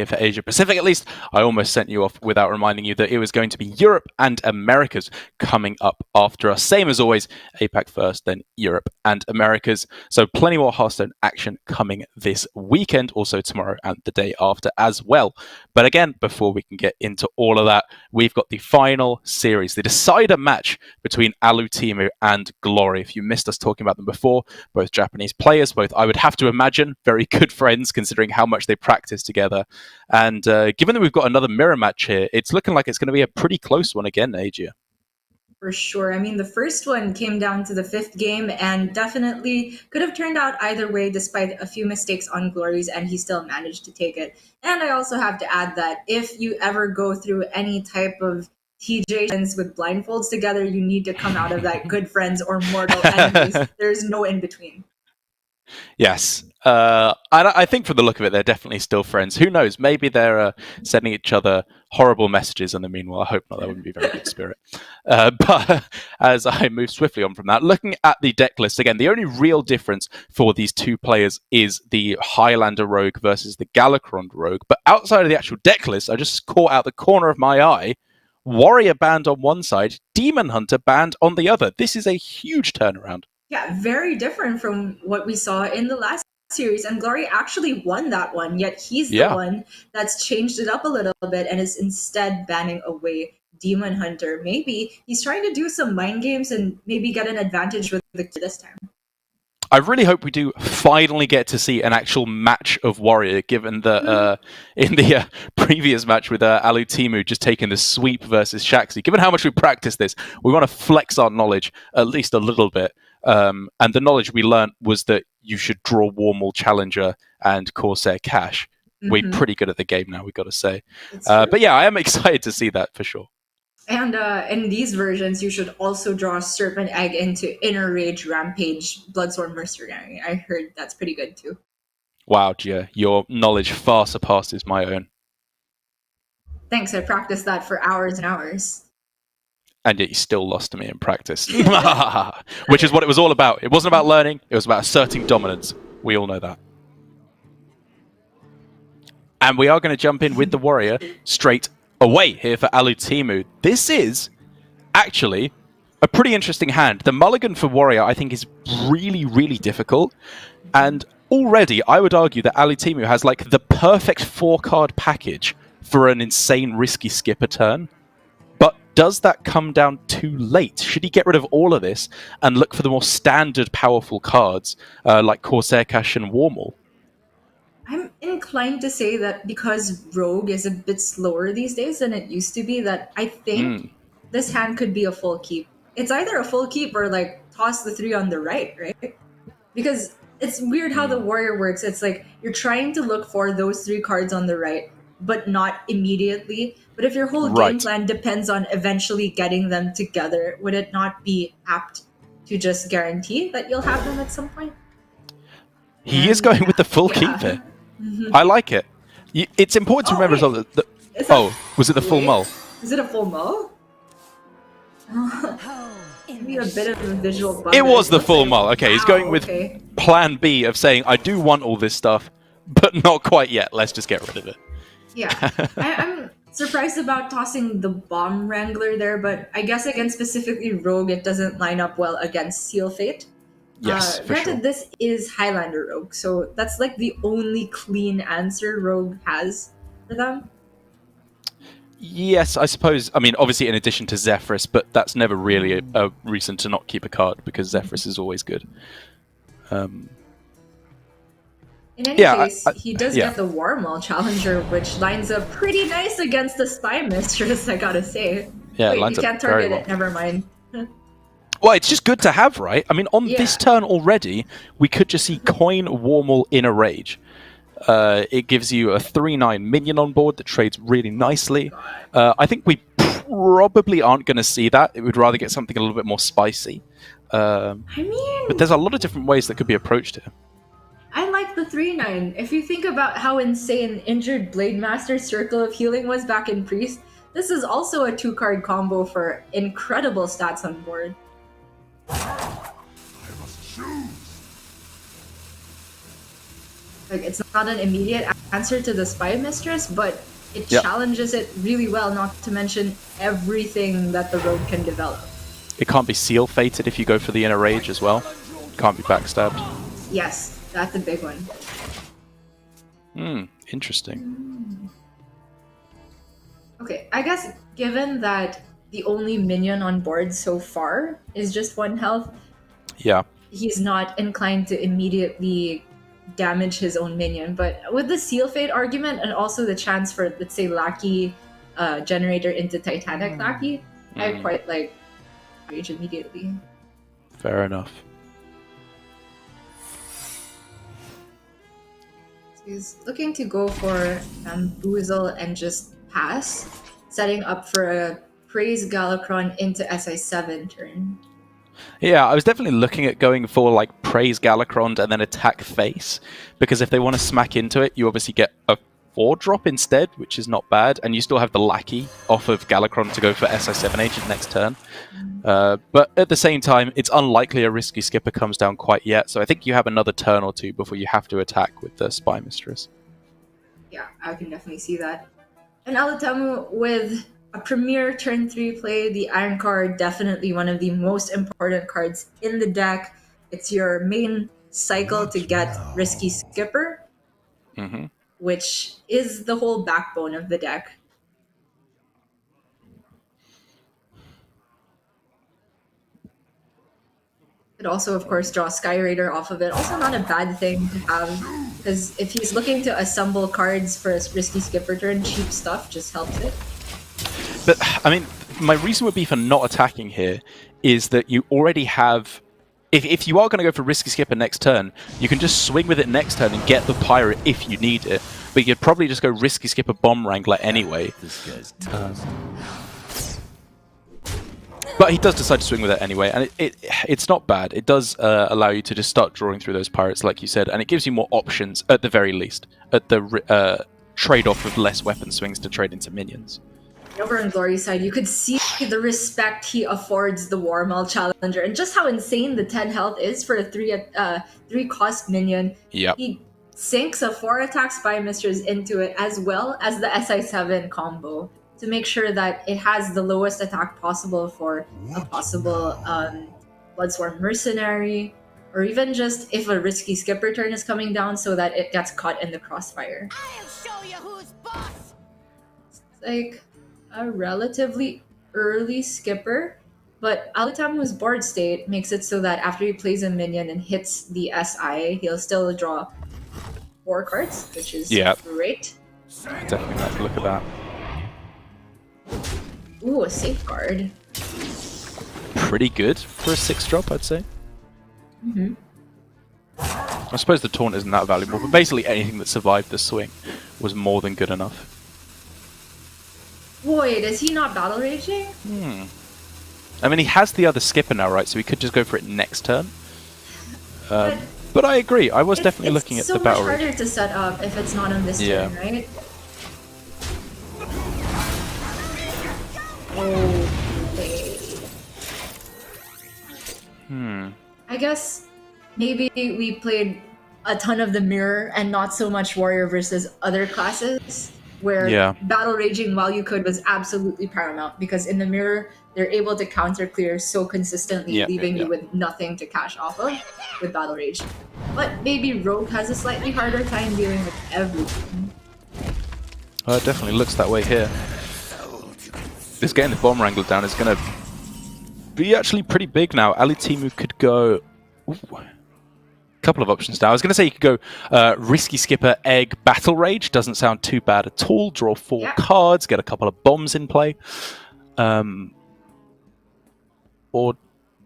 for Asia Pacific at least. I almost sent you off without reminding you that it was going to be Europe and Americas coming up after us. Same as always, APAC first, then Europe and Americas. So plenty more Hearthstone action coming this weekend, also tomorrow and the day after as well. But again, before we can get into all of that, we've got the final series, the decider match between Alutemu and Glory. If you missed us talking about them before, both Japanese players, both I would have to imagine very good friends considering how much they practice together. And given that we've got another mirror match here, it's looking like it's going to be a pretty close one again, Asia. For sure. I mean, the first one came down to the fifth game and definitely could have turned out either way despite a few mistakes on Glory's, and he still managed to take it. And I also have to add that if you ever go through any type of TJ with blindfolds together, you need to come out of that good friends or mortal enemies. There's no in between. Yes. I think from the look of it, they're definitely still friends. Who knows? Maybe they're sending each other horrible messages in the meanwhile. I hope not. That wouldn't be very good spirit. But as I move swiftly on from that, looking at the deck list, again, the only real difference for these two players is the Highlander Rogue versus the Galakron Rogue. But outside of the actual deck list, I just caught out the corner of my eye, Warrior banned on one side, Demon Hunter banned on the other. This is a huge turnaround. Yeah, very different from what we saw in the last series. And Glory actually won that one, yet he's the one that's changed it up a little bit and is instead banning away Demon Hunter. Maybe he's trying to do some mind games and maybe get an advantage with the this time. I really hope we do finally get to see an actual match of Warrior, given that in the previous match with Alutemu just taking the sweep versus Shaxi. Given how much we practice this, we want to flex our knowledge at least a little bit. And the knowledge we learnt was that you should draw Warmal Challenger and Corsair Cash. We're pretty good at the game now, we've got to say. But yeah, I am excited to see that for sure. And in these versions, you should also draw Serpent Egg into Inner Rage, Rampage, Bloodsworn Mercenary. I heard that's pretty good too. Wow, Gia, your knowledge far surpasses my own. Thanks, I practiced that for hours and hours. And yet you still lost to me in practice. Which is what it was all about. It wasn't about learning, it was about asserting dominance. We all know that. And we are going to jump in with the Warrior straight away here for Alutemu. This is actually a pretty interesting hand. The mulligan for Warrior, I think, is really, really difficult. And already, I would argue that Alutemu has like the perfect 4-card package for an insane risky skip a turn. But does that come down too late? Should he get rid of all of this and look for the more standard powerful cards like Corsair Cash and Warmal? I'm inclined to say that because Rogue is a bit slower these days than it used to be, that I think this hand could be a full keep. It's either a full keep or like toss the 3 on the right? Because it's weird how the Warrior works. It's like you're trying to look for those 3 cards on the right, but not immediately. But if your whole game plan depends on eventually getting them together, would it not be apt to just guarantee that you'll have them at some point? He is going with the full keep there. I like it. It's important to remember as well that... was it the full mull? Is it a full mull? Maybe a bit of a visual bug. It was the full mull. Okay, he's going with plan B of saying, I do want all this stuff, but not quite yet. Let's just get rid of it. Yeah. I'm surprised about tossing the Bomb Wrangler there, but I guess against specifically Rogue, it doesn't line up well against Seal Fate. Yes, for granted, sure. This is Highlander Rogue, so that's like the only clean answer Rogue has for them. Yes, I suppose. I mean, obviously in addition to Zephyrus, but that's never really a reason to not keep a card, because Zephyrus is always good. In any case, he does get the Warmal Challenger, which lines up pretty nice against the Spy Mistress, I gotta say. Yeah, wait, lines you can't up very target well. it, never mind. Well, it's just good to have, right? I mean, on this turn already, we could just see coin Warmal in a rage. It gives you a 3/9 minion on board that trades really nicely. I think we probably aren't going to see that. It would rather get something a little bit more spicy. But there's a lot of different ways that could be approached here. I like the 3/9. If you think about how insane Injured Blade Master's Circle of Healing was back in Priest, this is also a 2-card combo for incredible stats on board. I must choose. Like, it's not an immediate answer to the Spy Mistress, but it Yep. challenges it really well, not to mention everything that the rogue can develop. It can't be seal fated if you go for the inner rage as well. Can't be backstabbed. Yes, that's a big one. Interesting. Okay, I guess given that the only minion on board so far is just 1 health, Yeah. he's not inclined to immediately damage his own minion. But with the Seal Fate argument and also the chance for, let's say, Lackey generator into Titanic Lackey, I quite like Rage immediately. Fair enough. So he's looking to go for Bamboozle and just pass, setting up for a Praise Galakron into SI7 turn. Yeah, I was definitely looking at going for like Praise Galakron and then attack face, because if they want to smack into it, you obviously get a 4-drop instead, which is not bad, and you still have the Lackey off of Galakron to go for SI7 agent next turn. But at the same time, it's unlikely a Risky Skipper comes down quite yet, so I think you have another turn or two before you have to attack with the Spy Mistress. Yeah, I can definitely see that. And Alutemu with a premier turn 3 play, the Iron card, definitely one of the most important cards in the deck. It's your main cycle to get Risky Skipper, which is the whole backbone of the deck. It also, of course, draws Sky Raider off of it. Also not a bad thing to have, because if he's looking to assemble cards for his Risky Skipper turn, cheap stuff just helps it. But, I mean, my reason would be for not attacking here is that you already have... If you are going to go for Risky Skipper next turn, you can just swing with it next turn and get the Pirate if you need it. But you'd probably just go Risky Skipper Bomb Wrangler anyway. But he does decide to swing with it anyway, and it's not bad. It does allow you to just start drawing through those pirates, like you said, and it gives you more options, at the very least, at the trade-off of less weapon swings to trade into minions. Over on Glory's side, you could see the respect he affords the Warmail Challenger, and just how insane the 10 health is for a 3 cost minion. Yep. He sinks a 4 attack Spy Mistress into it, as well as the SI7 combo, to make sure that it has the lowest attack possible for a possible Bloodsworn Mercenary, or even just if a Risky Skipper turn is coming down so that it gets caught in the crossfire. I'll show you who's boss! It's like a relatively early skipper, but Alutemu's board state makes it so that after he plays a minion and hits the SI, he'll still draw 4 cards, which is great. Definitely like to look at that. Ooh, a safeguard. Pretty good for a 6-drop, I'd say. I suppose the taunt isn't that valuable, but basically anything that survived the swing was more than good enough. Wait, is he not battle raging? I mean, he has the other skipper now, right? So he could just go for it next turn. But I agree. I was definitely looking at the battle rage. It's so much harder to set up if it's not on this turn, right? Okay. I guess maybe we played a ton of the mirror and not so much warrior versus other classes, where battle raging while you could was absolutely paramount, because in the mirror they're able to counter clear so consistently, leaving you with nothing to cash off of with battle rage. But maybe rogue has a slightly harder time dealing with everything. Well, it definitely looks that way here. This getting the Bomb Wrangler down is going to be actually pretty big now. Alutemu could go... Ooh. Couple of options now. I was going to say you could go Risky Skipper, Egg, Battle Rage. Doesn't sound too bad at all. Draw 4 cards, get a couple of bombs in play. Or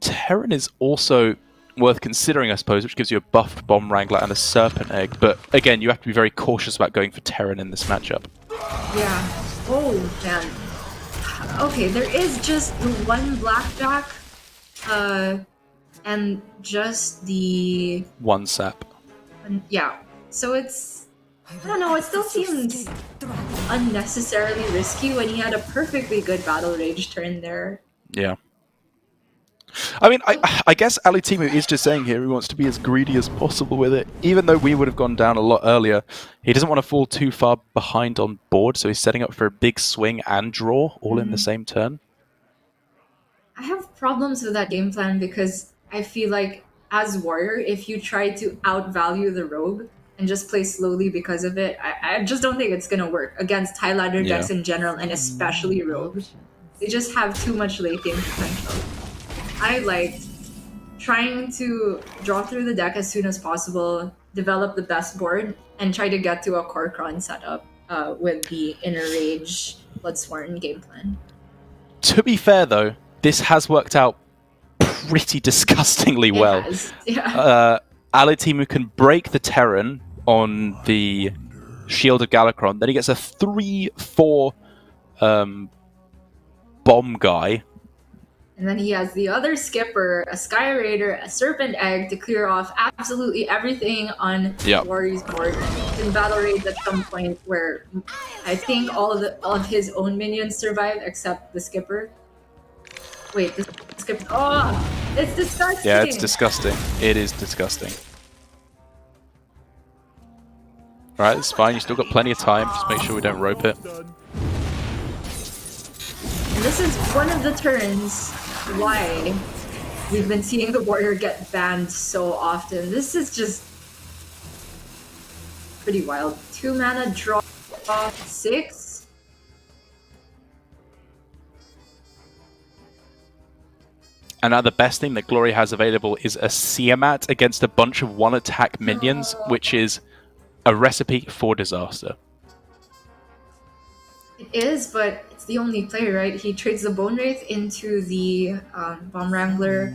Terran is also worth considering, I suppose, which gives you a buffed Bomb Wrangler and a Serpent Egg. But again, you have to be very cautious about going for Terran in this matchup. Yeah. Oh, man. Okay, there is just the one Blackjack. And just the... 1 sap. Yeah. So it's... I don't know, it still seems unnecessarily risky when he had a perfectly good battle rage turn there. Yeah. I mean, I guess Alutemu is just saying here he wants to be as greedy as possible with it. Even though we would have gone down a lot earlier, he doesn't want to fall too far behind on board, so he's setting up for a big swing and draw all in the same turn. I have problems with that game plan because I feel like as warrior, if you try to outvalue the rogue and just play slowly because of it, I just don't think it's gonna work against high ladder decks in general and especially rogue. They just have too much late game potential. I liked trying to draw through the deck as soon as possible, develop the best board, and try to get to a Korkron setup with the Inner Rage Bloodsworn game plan. To be fair, though, this has worked out pretty disgustingly well. Yeah. Alutemu can break the Terran on the Shield of Galakron, then he gets a 3/4 bomb guy. And then he has the other skipper, a Sky Raider, a Serpent Egg to clear off absolutely everything on Warrior's board. In battle raids at some point where I think all of his own minions survive except the skipper. Wait, the skipper. Oh, it's disgusting. Yeah, it's disgusting. It is disgusting. Alright, it's fine. You still got plenty of time. Just make sure we don't rope it. And this is one of the turns why we've been seeing the warrior get banned so often. This is just pretty wild. 2 mana, draw 6. And now the best thing that Glory has available is a Siamat against a bunch of one-attack minions, which is a recipe for disaster. It is, but it's the only play, right? He trades the Bone Wraith into the Bomb Wrangler.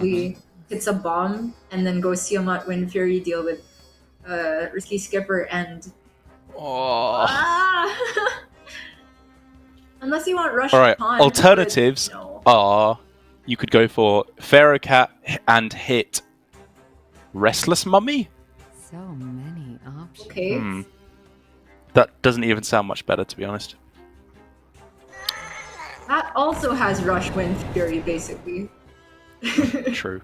He hits a bomb, and then goes Siamat, Wind Fury, deal with Risky Skipper, and... Unless you want Rush Alright, Con, alternatives are... You could go for Pharaoh Cat and hit Restless Mummy? So many options. Okay. That doesn't even sound much better, to be honest. That also has Rush Wind Fury, basically. True.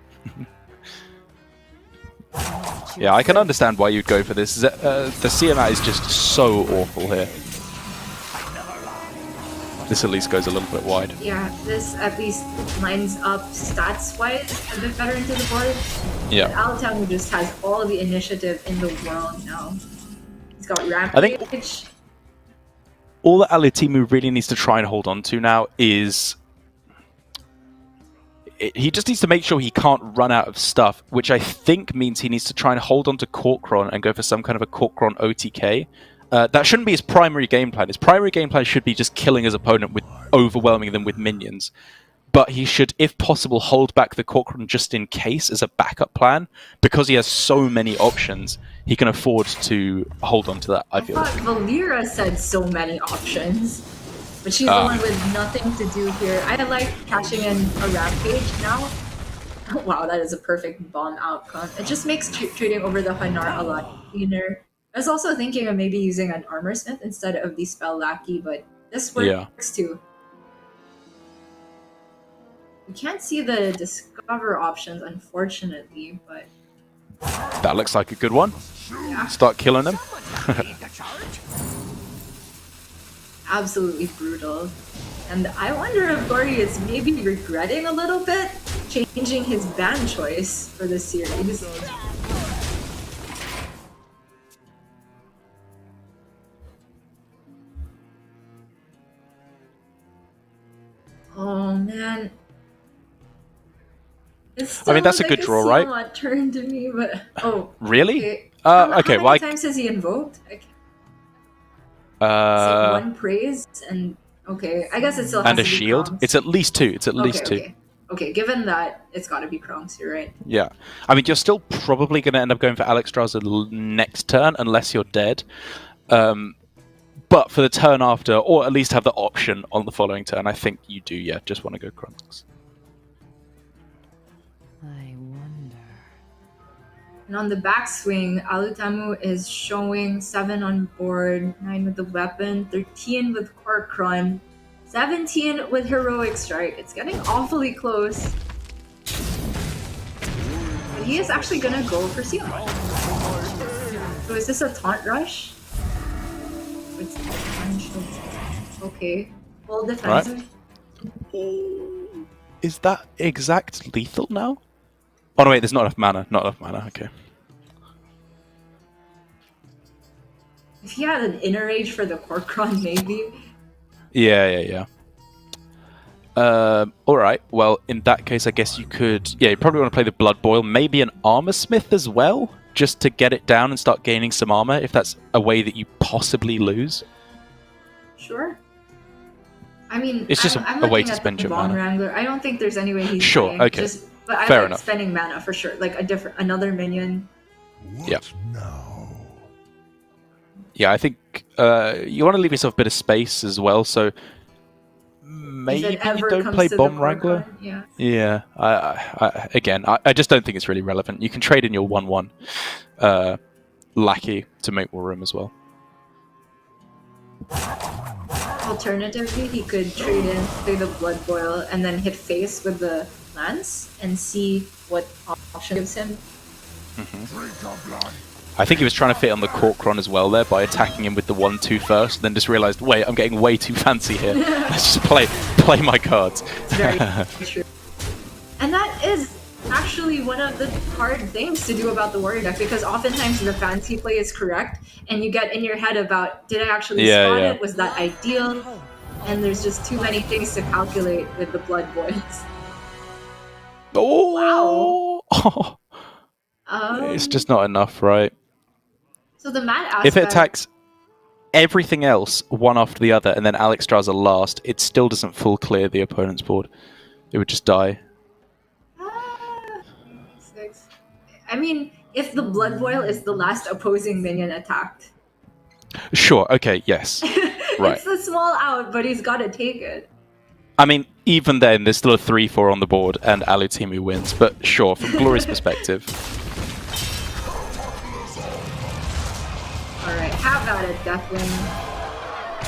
Yeah, I can understand why you'd go for this. The CMAT is just so awful here. This at least goes a little bit wide. Yeah, this at least lines up stats-wise a bit better into the board. Yeah. Alutemu just has all the initiative in the world now. He's got Rampage. I think all that Alutemu really needs to try and hold on to now is... He just needs to make sure he can't run out of stuff, which I think means he needs to try and hold on to Korkron and go for some kind of a Korkron OTK. That shouldn't be his primary game plan. His primary game plan should be just killing his opponent with overwhelming them with minions. But he should, if possible, hold back the Korkron just in case as a backup plan. Because he has so many options, he can afford to hold on to that, I feel. I thought Valera said so many options. But she's the one with nothing to do here. I like catching in a Rampage now. Wow, that is a perfect bomb outcome. It just makes trading over the Hanar a lot cleaner. I was also thinking of maybe using an Armor Smith instead of the Spell Lackey, but this works too. We can't see the Discover options, unfortunately, but... That looks like a good one. Yeah. Start killing them. Absolutely brutal. And I wonder if Gory is maybe regretting a little bit changing his ban choice for this series. Oh man. I mean, that's a good draw, right? Turn to me, but really? Okay. Okay. How many times has he invoked? One praise and okay. I guess it still has and to a be shield. Krongs. It's at least 2. It's at least 2. Okay. Given that, it's got to be Krongs. You're right. Yeah. I mean, you're still probably going to end up going for Alexstrasza next turn unless you're dead. But for the turn after, or at least have the option on the following turn, I think you do. Yeah, just want to go Krongs. I wonder. And on the backswing, Alutemu is showing 7 on board, 9 with the weapon, 13 with Korkron, 17 with Heroic Strike. It's getting awfully close. he is actually gonna go for Seal. So is this a taunt rush? It's okay. Full defensive. Is that exact lethal now? Oh no, wait, there's not enough mana. Not enough mana, okay. If he had an inner rage for the Corkron, maybe. Yeah. Alright, well, in that case, I guess you could... Yeah, you probably want to play the Blood Boil, maybe an Armor Smith as well, just to get it down and start gaining some armor, if that's a way that you possibly lose. Sure. I mean, it's just I'm a way looking to at spend the your Bomb mana. Wrangler. I don't think there's any way he's Sure, dying. okay. But I Fair like enough. spending mana for sure. Like another minion. Yeah. Yeah, I think you want to leave yourself a bit of space as well, so maybe you don't play Bomb Wrangler. Yeah. Yeah, I just don't think it's really relevant. You can trade in your 1/1 Lackey to make more room as well. Alternatively, he could trade in, play the Blood Boil, and then hit face with the Lance and see what option gives him. I think he was trying to fit on the Corkron as well there by attacking him with the 1/2 first, then just realised, wait, I'm getting way too fancy here. Let's just play my cards. It's very true. And that is actually one of the hard things to do about the Warrior deck, because oftentimes the fancy play is correct, and you get in your head about, did I actually spot it? Was that ideal? And there's just too many things to calculate with the Blood Boils. Oh! Wow. It's just not enough, right? So the mad aspect... If it attacks everything else one after the other, and then Alexstrasza last, it still doesn't full clear the opponent's board. It would just die. I mean, if the Blood Boil is the last opposing minion attacked. Sure, okay, yes. Right. It's a small out, but he's got to take it. I mean, even then, there's still a 3/4 on the board, and Alutemu wins. But sure, from Glory's perspective... Alright, have at it, Deathwing.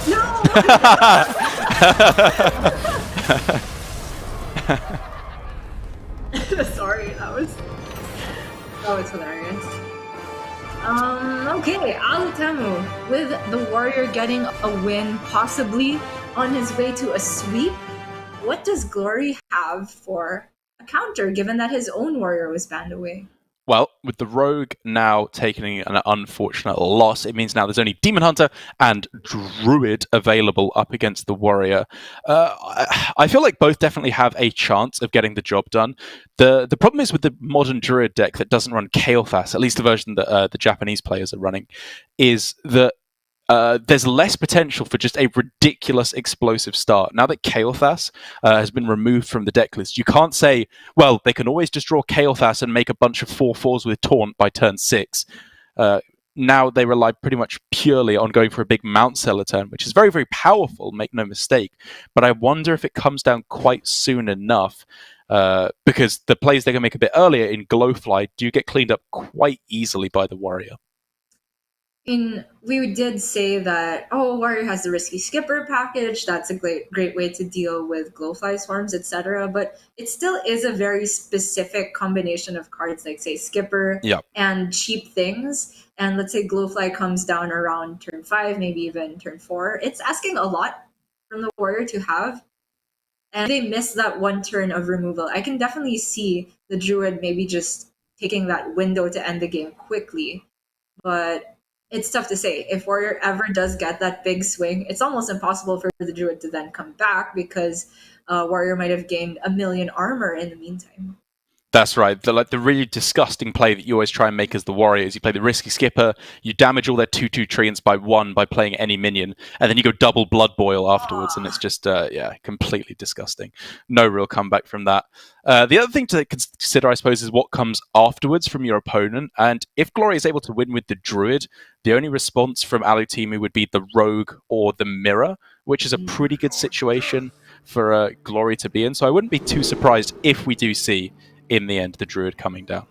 No! Sorry, that was hilarious. Okay, Alutemu, with the Warrior getting a win, possibly on his way to a sweep. What does Glory have for a counter, given that his own Warrior was banned away? Well, with the Rogue now taking an unfortunate loss, it means now there's only Demon Hunter and Druid available up against the Warrior. I feel like both definitely have a chance of getting the job done. The problem is with the modern Druid deck that doesn't run Kael'thas, at least the version that the Japanese players are running, is that there's less potential for just a ridiculous explosive start. Now that Kael'thas has been removed from the deck list, you can't say, well, they can always just draw Kael'thas and make a bunch of 4/4s with Taunt by turn 6. Now they rely pretty much purely on going for a big Mount Seller turn, which is very, very powerful, make no mistake. But I wonder if it comes down quite soon enough, because the plays they can make a bit earlier in Glowfly do get cleaned up quite easily by the Warrior. We did say that, Warrior has the Risky Skipper package. That's a great way to deal with Glowfly Swarms, etc. But it still is a very specific combination of cards, like, say, Skipper and cheap things. And let's say Glowfly comes down around turn 5, maybe even turn 4. It's asking a lot from the Warrior to have. And they miss that one turn of removal. I can definitely see the Druid maybe just taking that window to end the game quickly. But it's tough to say. If Warrior ever does get that big swing, it's almost impossible for the Druid to then come back, because Warrior might have gained 1,000,000 armor in the meantime. That's right. The really disgusting play that you always try and make as the Warrior is you play the Risky Skipper, you damage all their 2/2 treants by 1 by playing any minion, and then you go double Blood Boil afterwards, and it's just, completely disgusting. No real comeback from that. The other thing to consider, I suppose, is what comes afterwards from your opponent, and if Glory is able to win with the Druid, the only response from Alutemu would be the Rogue or the Mirror, which is a pretty good situation for Glory to be in, so I wouldn't be too surprised if we do see in the end the Druid coming down.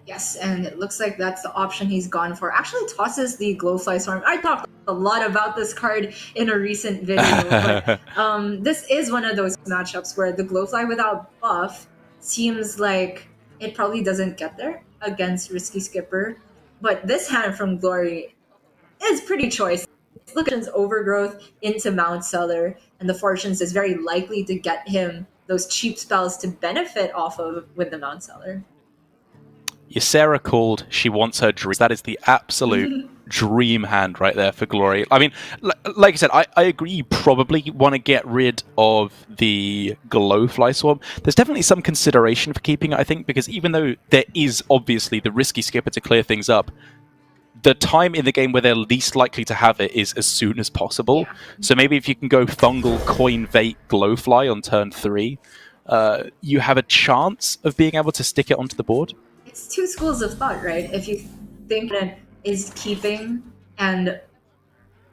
Yes, and it looks like that's the option he's gone for. Actually tosses the Glowfly Swarm. I talked a lot about this card in a recent video, but this is one of those matchups where the Glowfly without buff seems like it probably doesn't get there against Risky Skipper. But this hand from Glory is pretty choice. Look at his overgrowth into Mount Seller, and the Fortunes is very likely to get him those cheap spells to benefit off of with the Mount Seller. Ysera called, she wants her dream. That is the absolute dream hand right there for Glory. I mean, like I said, I agree you probably want to get rid of the Glowfly Swarm. There's definitely some consideration for keeping it, I think, because even though there is obviously the Risky Skipper to clear things up, the time in the game where they're least likely to have it is as soon as possible. Yeah. So maybe if you can go Fungal, Coin, Vate, Glowfly on turn 3, you have a chance of being able to stick it onto the board. It's two schools of thought, right? If you think that is keeping and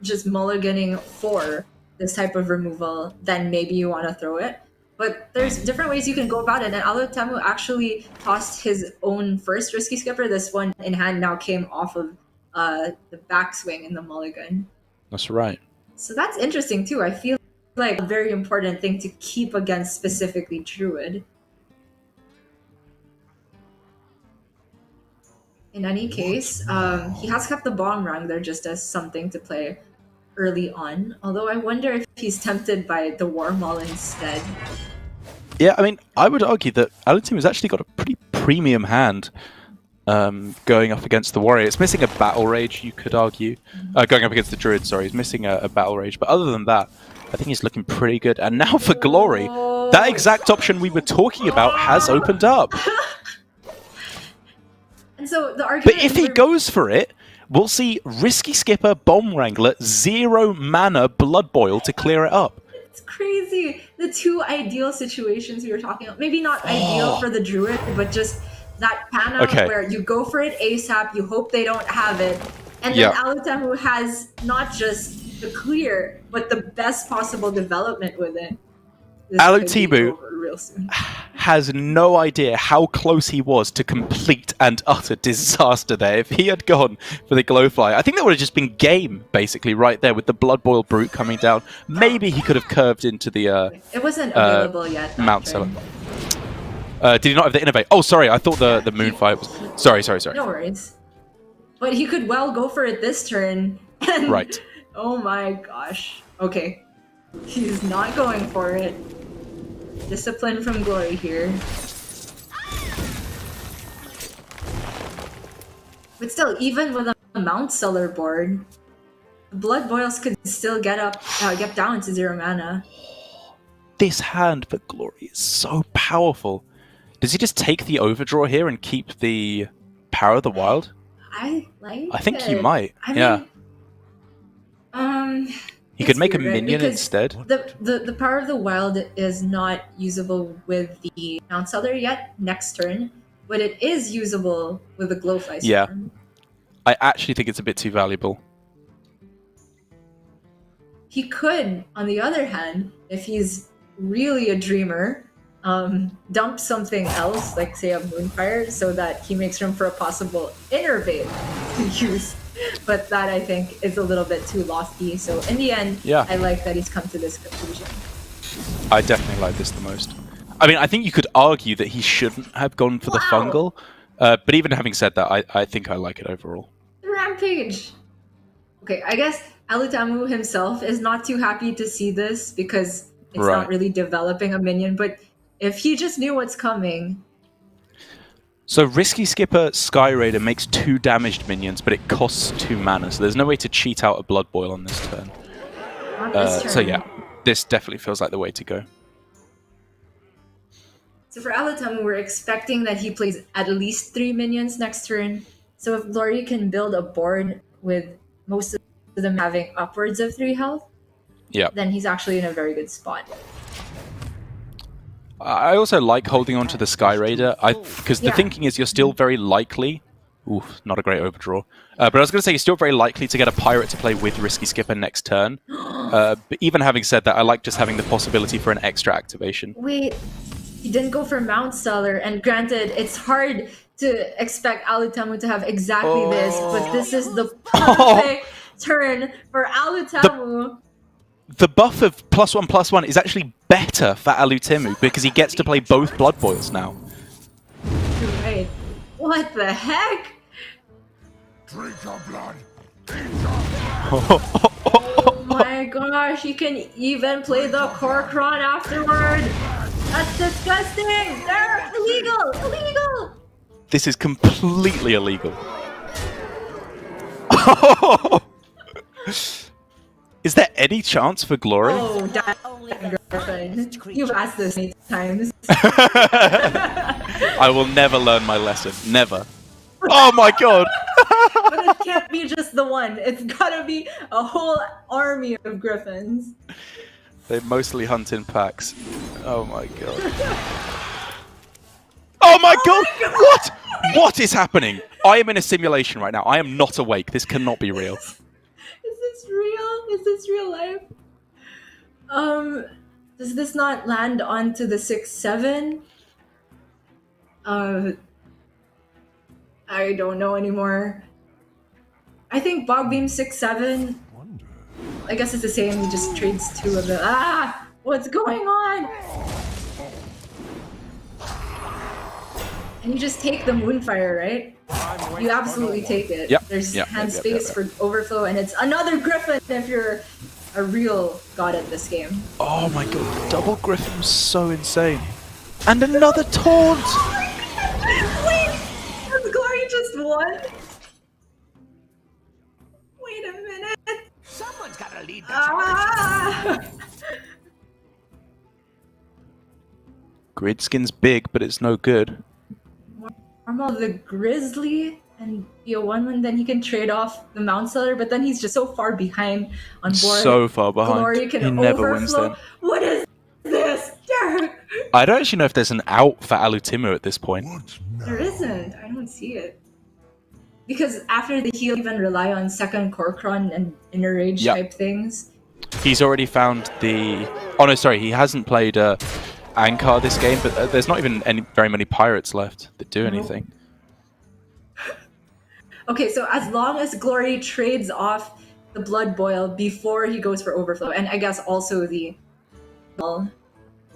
just mulliganing for this type of removal, then maybe you want to throw it. But there's different ways you can go about it. And Alutemu actually tossed his own first Risky Skipper. This one in hand now came off of the backswing in the mulligan. That's right. So that's interesting too. I feel like a very important thing to keep against specifically Druid. In any case, he has kept the Bomb Wrangler just as something to play early on. Although I wonder if he's tempted by the War Maul instead. Yeah, I mean, I would argue that Alutemu has actually got a pretty premium hand going up against the Warrior. It's missing a Battle Rage, you could argue. Going up against the Druid, sorry. He's missing a Battle Rage. But other than that, I think he's looking pretty good. And now for Glory, that exact option we were talking about has opened up. And so the argument, but if he goes for it, we'll see Risky Skipper, Bomb Wrangler, 0 mana Blood Boil to clear it up. It's crazy. The two ideal situations we were talking about. Maybe not ideal for the Druid, but just that pan out where you go for it ASAP, you hope they don't have it. And then Alutemu has not just the clear, but the best possible development with it. Alutemu has no idea how close he was to complete and utter disaster there. If he had gone for the Glowfly, I think that would have just been game, basically, right there with the Blood Boil Brute coming down. Maybe he could have curved into the it wasn't available yet. Mount Seller. Did he not have the Innovate? Oh, sorry, I thought the Moonfire was... Sorry. No worries. But he could well go for it this turn. And right. Oh my gosh. Okay. He's not going for it. Discipline from Glory here. But still, even with a Mount Seller board, the Blood Boils could still get down to 0 mana. This hand for Glory is so powerful. Does he just take the Overdraw here and keep the Power of the Wild? I think he might. He could make a minion instead. The Power of the Wild is not usable with the Mount Seller yet next turn, but it is usable with the Glowfly Storm. Yeah. I actually think it's a bit too valuable. He could, on the other hand, if he's really a dreamer, dump something else, like say a Moonfire, so that he makes room for a possible Innervate to use. But that, I think, is a little bit too lofty. So in the end, I like that he's come to this conclusion. I definitely like this the most. I mean, I think you could argue that he shouldn't have gone for the Fungal. But even having said that, I think I like it overall. Rampage! Okay, I guess Alutemu himself is not too happy to see this because it's not really developing a minion. But if he just knew what's coming... So Risky Skipper Sky Raider makes 2 damaged minions, but it costs 2 mana, so there's no way to cheat out a Blood Boil on this turn. So yeah, this definitely feels like the way to go. So for Alutemu, we're expecting that he plays at least 3 minions next turn. So if Glory can build a board with most of them having upwards of 3 health, then he's actually in a very good spot. I also like holding on to the Sky Raider, because the thinking is you're still very likely... Oof, not a great overdraw. But I was going to say you're still very likely to get a Pirate to play with Risky Skipper next turn. But even having said that, I like just having the possibility for an extra activation. Wait, he didn't go for Mount Seller, and granted, it's hard to expect Alutemu to have exactly this, but this is the perfect turn for Alutemu. The buff of +1/+1 is actually better for Alutemu because he gets to play both Blood Boils now. What the heck? Drink your blood. Oh my gosh, you can even play the Corkron afterward. That's disgusting. They're illegal. Illegal. This is completely illegal. Is there any chance for glory? Oh, Only Griffin. You've asked this many times. I will never learn my lesson. Never. Oh my god! But it can't be just the one. It's gotta be a whole army of griffins. They mostly hunt in packs. Oh my god. Oh my god! What? What is happening? I am in a simulation right now. I am not awake. This cannot be real. Is this real? Is this real life? Does this not land onto the 6-7? I don't know anymore. I think Bogbeam 6-7. I guess it's the same, he just trades two of the. Ah! What's going on? And you just take the Moonfire, right? You absolutely take it. Yep. There's Yep, hand yep, space yep. for overflow, and it's another Griffin if you're a real god at this game. Oh my god. Double Griffin was so insane. And another taunt! Wait! Has Glory just won? Wait a minute. Someone's gotta lead the Ah! Gridskin's big, but it's no good. Normal the Grizzly and be a 1-1, then he can trade off the Mount Seller, but then he's just so far behind on board. So far behind. Glory can He never wins overflow. then. What is this? I don't actually know if there's an out for Alutemu at this point. There isn't. I don't see it. Because after the heal, even rely on second Corkron and Inner Rage Yep. type things. He's already found the... Oh no, sorry, he hasn't played Ankar this game, but there's not even very many pirates left that do anything. Okay, so as long as Glory trades off the Blood Boil before he goes for Overflow, and I guess also the...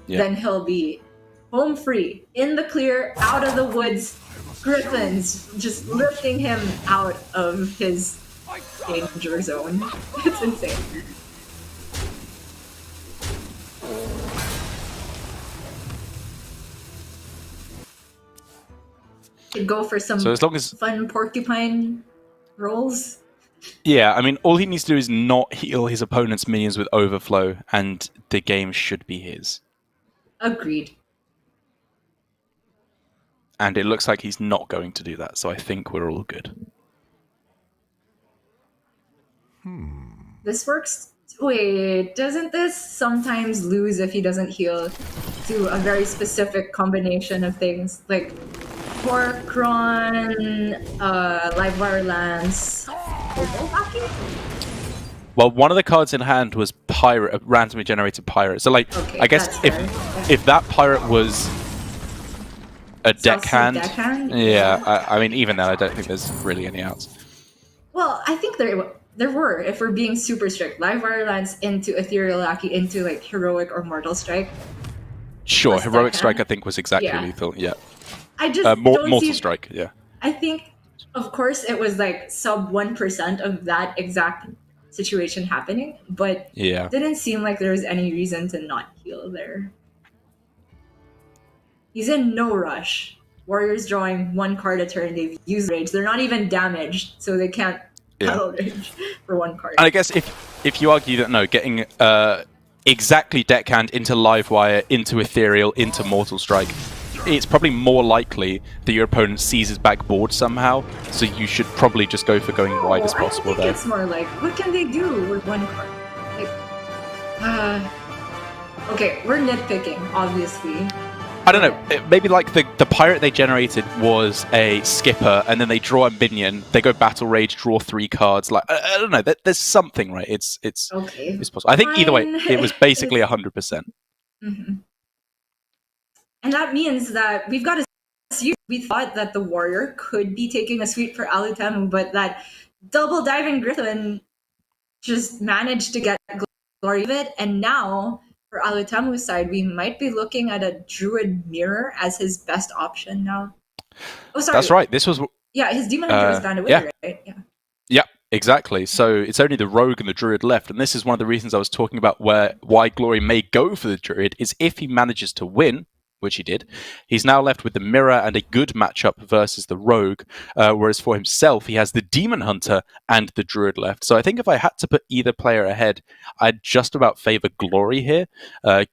Yeah. then he'll be home free, in the clear, out of the woods, Griffins just lifting him out of his danger zone. It's insane. Could go for some So as long as... fun porcupine rolls. Yeah, I mean, all he needs to do is not heal his opponent's minions with Overflow, and the game should be his. Agreed. And it looks like he's not going to do that, so I think we're all good. This works. Wait, doesn't this sometimes lose if he doesn't heal to a very specific combination of things? Like Corkron, Livewire Lance. Well, one of the cards in hand was Pirate, a randomly generated Pirate. So, like, Okay, I guess that's fair. if that Pirate was a deckhand, deckhand? yeah, I mean, even then, I don't think there's really any outs. Well, I think there were, if we're being super strict. Livewire Lance into Ethereal Lackey into like Heroic or Mortal Strike. Sure, Plus Heroic deckhand. Strike, I think, was exactly Yeah. lethal. Yeah, I just don't Mortal see. Strike. Yeah, I think, of course, it was like sub 1% of that exact situation happening, but yeah. it didn't seem like there was any reason to not heal there. He's in no rush. Warriors drawing one card a turn. They've used rage. They're not even damaged, so they can't battle rage for one card. And I guess if you argue that no, getting exactly deckhand into Livewire, into Ethereal, into Mortal Strike, it's probably more likely that your opponent seizes back board somehow. So you should probably just go for going wide as possible I think there. it's more like, what can they do with one card? Like, okay, we're nitpicking, obviously. I don't know. Maybe like the pirate they generated was a skipper, and then they draw a minion. They go battle rage, draw 3 cards. Like I don't know. There's something, right? It's Okay. it's possible. I think either way, Fine. it was basically 100%. Mm-hmm. And that means that we've got to assume we thought that the warrior could be taking a sweep for Alutemu, but that double diving Griffin just managed to get glory of it, and now for Alutemu's side, we might be looking at a Druid Mirror as his best option now. Oh, sorry. That's right. This was Yeah, his Demon Hunter was banned away, yeah. right? Yeah. Yeah, exactly. So it's only the Rogue and the Druid left, and this is one of the reasons I was talking about why Glory may go for the Druid is if he manages to win, which he did. He's now left with the Mirror and a good matchup versus the Rogue, whereas for himself he has the Demon Hunter and the Druid left. So I think if I had to put either player ahead, I'd just about favour Glory here,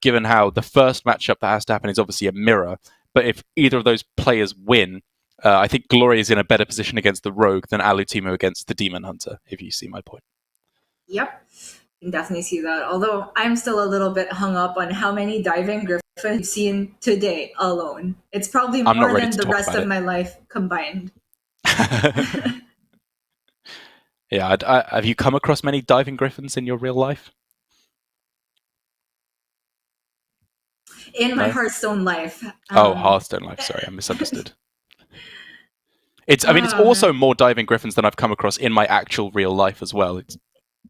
given how the first matchup that has to happen is obviously a Mirror. But if either of those players win, I think Glory is in a better position against the Rogue than Alutemu against the Demon Hunter, if you see my point. Yep. I can definitely see that. Although I'm still a little bit hung up on how many diving griffins you've seen today alone. It's probably I'm not more ready than to the talk rest about of it. my life combined. Yeah, have you come across many diving griffins in your real life? In my No? Hearthstone life. Oh, Hearthstone life. Sorry, I misunderstood. I mean, it's also Man. more diving griffins than I've come across in my actual real life as well. It's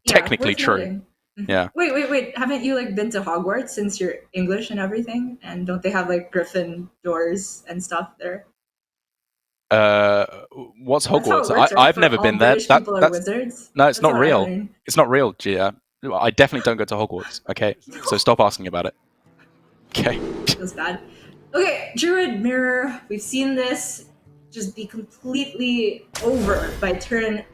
technically worth true. noting. Mhm. Yeah. Wait. Haven't you like been to Hogwarts since you're English and everything? And don't they have like griffin doors and stuff there? What's That's how Hogwarts? it works, right? I've For never all been there. British people are That's wizards. no, it's That's not what I real. learned. It's not real, Gia. I definitely don't go to Hogwarts. Okay, so stop asking about it. Okay. Feels bad. Okay, Druid Mirror. We've seen this just be completely over by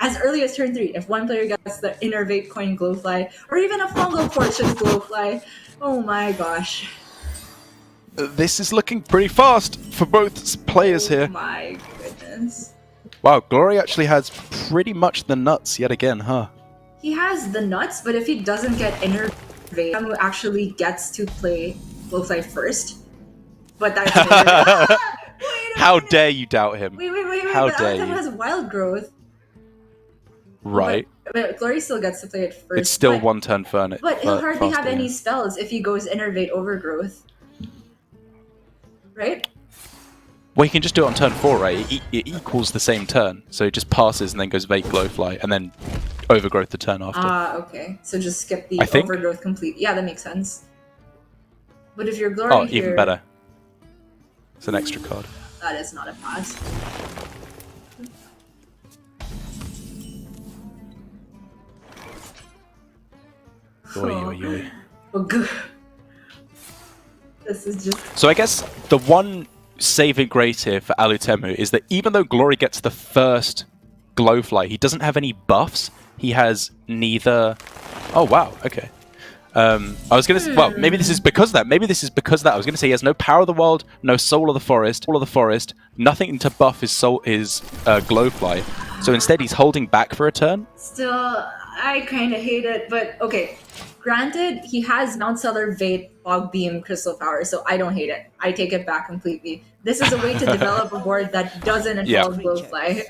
as early as turn 3. If one player gets the Innervate Coin Glowfly, or even a Fungal Fortune's Glowfly, oh my gosh. This is looking pretty fast for both players here. Oh my goodness. Wow, Glory actually has pretty much the nuts yet again, huh? He has the nuts, but if he doesn't get Innervate, Alutemu actually gets to play Glowfly first. But that's How dare you doubt him? Wait. How But dare Alutemu you? has Wild Growth. Right. But Glory still gets to play it first. It's still one turn furnace. But he'll hardly have any spells if he goes Innervate Overgrowth. Right? Well, he can just do it on turn 4, right? It equals the same turn. So it just passes and then goes Vate Glowfly and then Overgrowth the turn after. Okay. So just skip the I think. Overgrowth complete. Yeah, that makes sense. But if you're Glory Oh, here, even better. It's an extra card. that is not a pass. Oy. Oh, good. This is just... So I guess the one saving grace here for Alutemu is that even though Glory gets the first Glowfly, he doesn't have any buffs. He has neither... Oh, wow. Okay. I was going to... Well, maybe this is because of that. I was going to say he has no Power of the World, no Soul of the Forest, nothing to buff his Glowfly. So instead, he's holding back for a turn. Still, I kind of hate it, but okay. Granted, he has Mount Cellar, Vate, Fog Beam, Crystal Power, so I don't hate it. I take it back completely. This is a way to develop a board that doesn't involve Glowfly.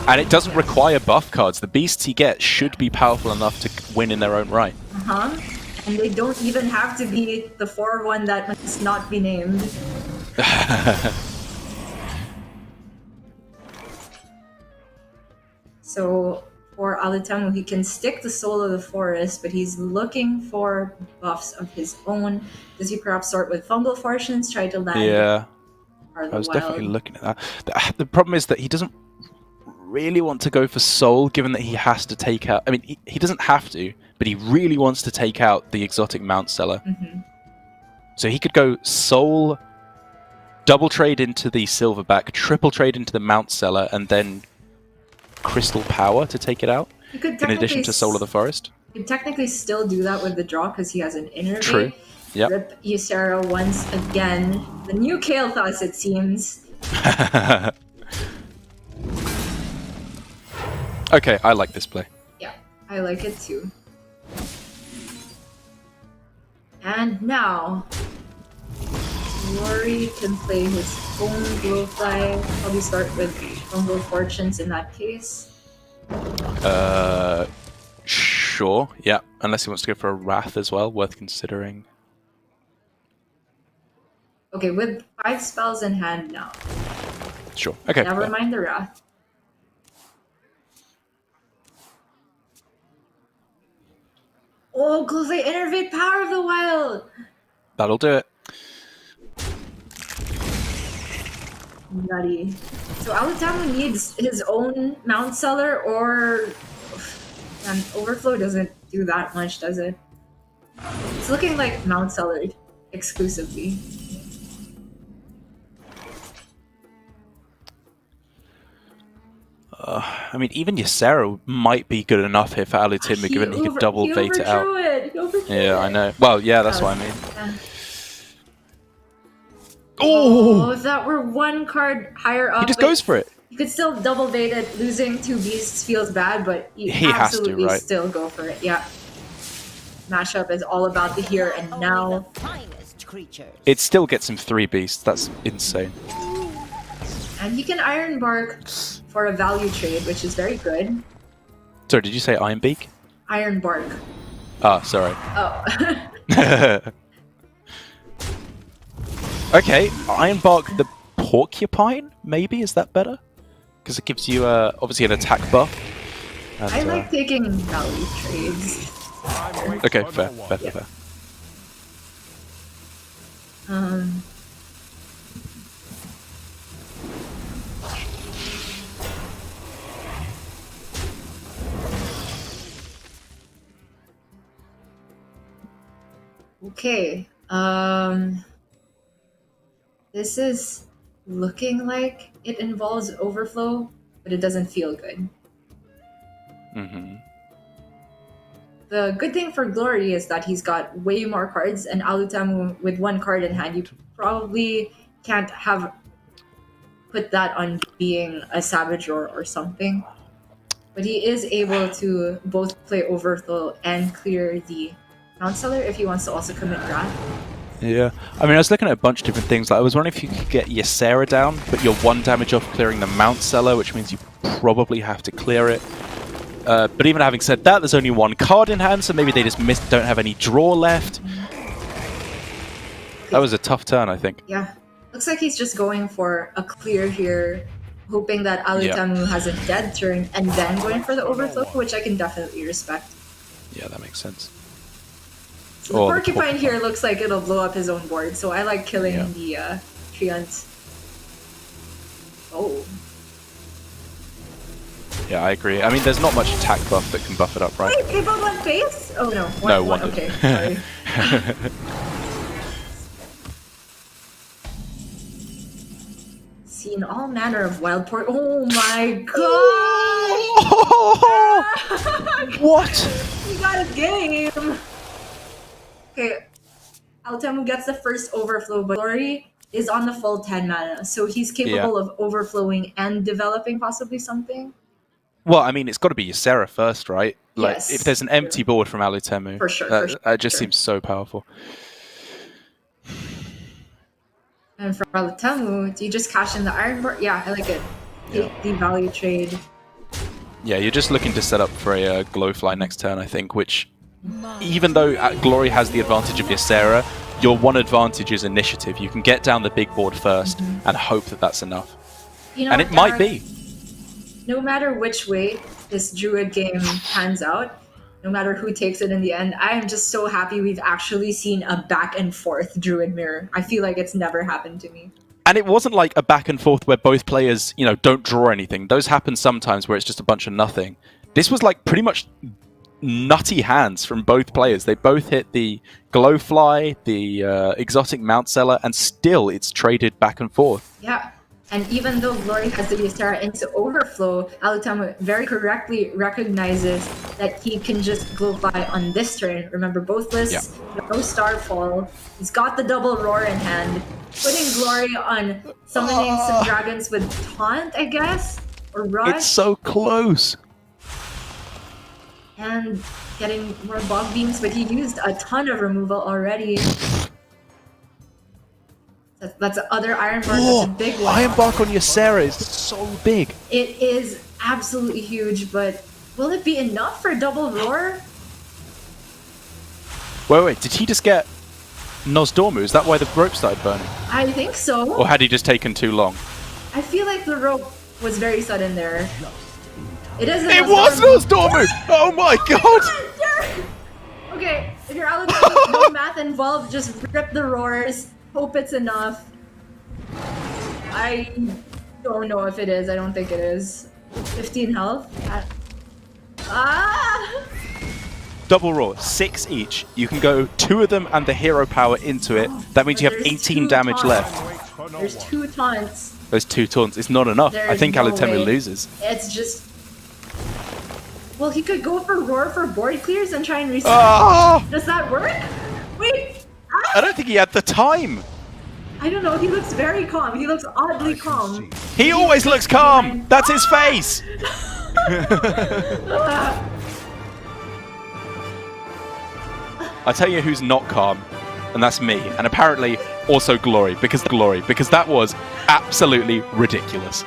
And it doesn't require buff cards. The beasts he gets should be powerful enough to win in their own right. And they don't even have to be the 4-1 that must not be named. So for Alutemu, he can stick the Soul of the Forest, but he's looking for buffs of his own. Does he perhaps start with Fungal Fortunes, try to land? Yeah, I was definitely looking at that. The problem is that he doesn't really want to go for Soul, given that he has to take out... I mean, he doesn't have to, but he really wants to take out the exotic Mount Cellar. So he could go Soul, double trade into the Silverback, triple trade into the Mount Cellar, and then Crystal Power to take it out, in addition to Soul of the Forest. You could technically still do that with the draw because he has an Innervate. True. Yep. Rip Ysera once again. The new Kael'thas, it seems. Okay, I like this play. Yeah, I like it too. And now, Glory can play his own Glowfly. Probably start with Fungal Fortunes in that case. Sure, yeah. Unless he wants to go for a Wrath as well, worth considering. Okay, with 5 spells in hand now. Sure, okay. Never mind the Wrath. Oh, Glowfly Innervate Power of the Wild! That'll do it. nutty. So Alutemu needs his own Mount Cellar or... And Overflow doesn't do that much, does it? It's looking like Mount Cellar exclusively. I mean, even Ysera might be good enough here for Alutemu, given he could double bait it out. He overthrew it. Yeah, I know. Well, yeah, that's what I mean. Oh, if that were one card higher up, He just goes for it. You could still double bait it. Losing 2 beasts feels bad, but you He has to, absolutely right? still go for it. Yeah. Mashup is all about the here and now. Finest creatures. It still gets him 3 beasts. That's insane. And he can Iron Bark for a value trade, which is very good. Sorry, did you say Iron Beak? Iron Bark. Ah, sorry. Oh. Okay, Iron Bark the Porcupine, maybe? Is that better? Because it gives you, obviously, an attack buff. And, I like taking value trades. Okay, fair. Okay. This is looking like it involves overflow, but it doesn't feel good. Mm-hmm. The good thing for Glory is that he's got way more cards, and Alutemu with 1 card in hand, you probably can't have put that on being a Savage or something. But he is able to both play Overflow and clear the Mount Cellar if he wants to also commit Wrath. Yeah, I mean, I was looking at a bunch of different things. Like, I was wondering if you could get Ysera down, but you're 1 damage off clearing the Mount Cellar, which means you probably have to clear it. But even having said that, there's only 1 card in hand, so maybe they just don't have any draw left. That was a tough turn, I think. Yeah. Looks like he's just going for a clear here, hoping that Alutemu has a dead turn, and then going for the Overflow, which I can definitely respect. Yeah, that makes sense. So the Porcupine here looks like it'll blow up his own board, so I like killing the Treant. Oh. Yeah, I agree. I mean, there's not much attack buff that can buff it up, right? Wait, they both went base? Oh no. No, one. one Okay, did. sorry. Seen all manner of wild port. Oh my god! What? He got a game! Okay, Alutemu gets the first overflow, but Glory is on the full 10 mana, so he's capable of overflowing and developing possibly something. Well, I mean, it's got to be Ysera first, right? Like, Yes, if there's an empty board from Alutemu, For sure, that just seems so powerful. And for Alutemu, do you just cash in the Iron Bar? Yeah, I like it. The value trade. Yeah, you're just looking to set up for a Glowfly next turn, I think, which, even though Glory has the advantage of Ysera, your one advantage is initiative. You can get down the big board first and hope that that's enough. You know And what, it might Derek? be. No matter which way this Druid game pans out, no matter who takes it in the end, I am just so happy we've actually seen a back and forth Druid mirror. I feel like it's never happened to me. And it wasn't like a back and forth where both players, don't draw anything. Those happen sometimes where it's just a bunch of nothing. This was like pretty much nutty hands from both players. They both hit the Glowfly, the exotic Mount Cellar, and still it's traded back and forth. Yeah. And even though Glory has the Ysera into Overflow, Alutemu very correctly recognizes that he can just Glowfly on this turn. Remember, both lists, no Starfall. He's got the double Roar in hand. Putting Glory on summoning some dragons with Taunt, I guess? Or Rush. It's so close. And getting more Bog Beams, but he used a ton of removal already. That's the other Iron Bark, that's a big one. Iron Bark on Ysera is so big. It is absolutely huge, but will it be enough for double Roar? Wait, did he just get Nosdormu? Is that why the rope started burning? I think so. Or had he just taken too long? I feel like the rope was very sudden there. It isn't. It was Nosdormu! Oh my god! Okay, if you're Alutemu, no math involved, just rip the roars, hope it's enough. I don't know if it is. I don't think it is. 15 health. Ah! Double roar, 6 each. You can go 2 of them and the hero power into it. That means But you have there's 18 2 damage taunts. left. There's 2 taunts. Those 2 taunts. It's not enough. I There's think no Alutemu way. loses. It's just. Well, he could go for roar for board clears and try and reset. Ah! Does that work? Wait. Ah! I don't think he had the time. I don't know. He looks very calm. He looks oddly calm. He always looks calm. That's his face. I'll tell you who's not calm, and that's me. And apparently also Glory, because that was absolutely ridiculous.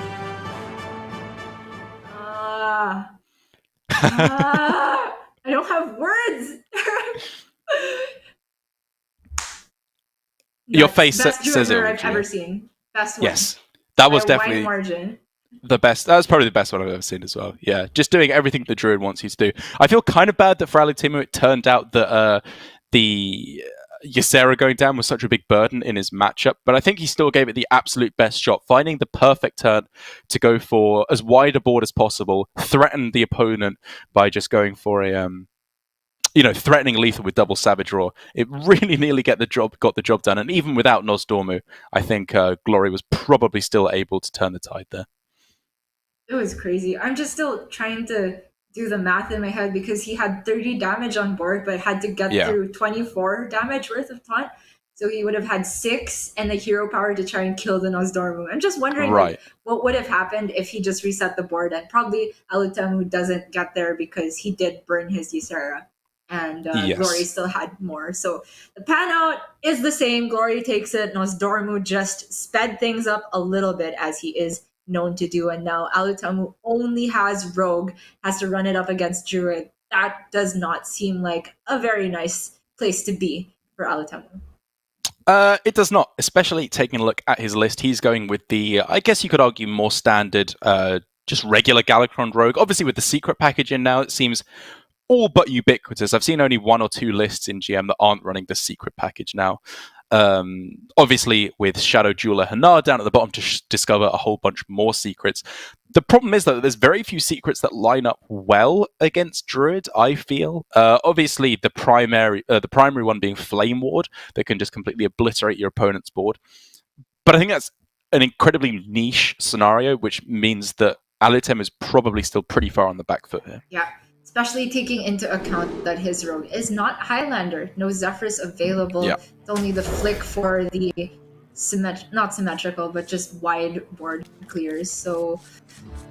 I don't have words. Your face Best says it all, I've Julia. ever seen. Best one. Yes, that was By a wide definitely margin. the best. That was probably the best one I've ever seen as well. Yeah, just doing everything the Druid wants you to do. I feel kind of bad that for Alutemu it turned out that the Ysera going down was such a big burden in his matchup, but I think he still gave it the absolute best shot, finding the perfect turn to go for as wide a board as possible, threaten the opponent by just going for a threatening lethal with double Savage Roar. It really nearly got the job done, and even without Nosdormu, I think Glory was probably still able to turn the tide there. It was crazy. I'm just still trying to do the math in my head because he had 30 damage on board, but had to get through 24 damage worth of taunt. So he would have had 6 and the hero power to try and kill the Nosdormu. I'm just wondering what would have happened if he just reset the board, and probably Alutemu doesn't get there because he did burn his Ysera. And Glory still had more. So the pan out is the same. Glory takes it. Nosdormu just sped things up a little bit, as he is known to do. And now Alutemu only has Rogue, has to run it up against Druid. That does not seem like a very nice place to be for Alutemu. It does not, especially taking a look at his list. He's going with the, I guess you could argue, more standard, just regular Galakron Rogue. Obviously, with the secret package in now, it seems all but ubiquitous. I've seen only 1 or 2 lists in GM that aren't running the secret package now. Obviously, with Shadow Jeweler Hanar down at the bottom to discover a whole bunch more secrets. The problem is, though, that there's very few secrets that line up well against Druid, I feel. Obviously, the primary one being Flame Ward that can just completely obliterate your opponent's board. But I think that's an incredibly niche scenario, which means that Alutemu is probably still pretty far on the back foot here. Yeah. Especially taking into account that his rogue is not Highlander. No Zephrys available. Yeah. It's only the flick for the not symmetrical, but just wide board clears. So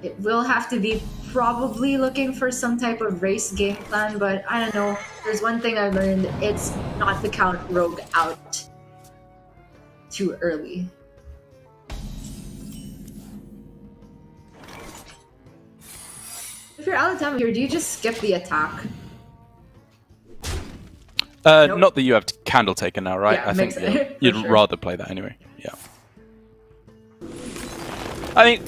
it will have to be probably looking for some type of race game plan, but I don't know. There's one thing I learned. It's not to count rogue out too early. If you're Alutemu here, do you just skip the attack? Nope. Not that you have Candle Taker now, right? Yeah, I think for you'd sure. rather play that anyway. Yeah. I mean,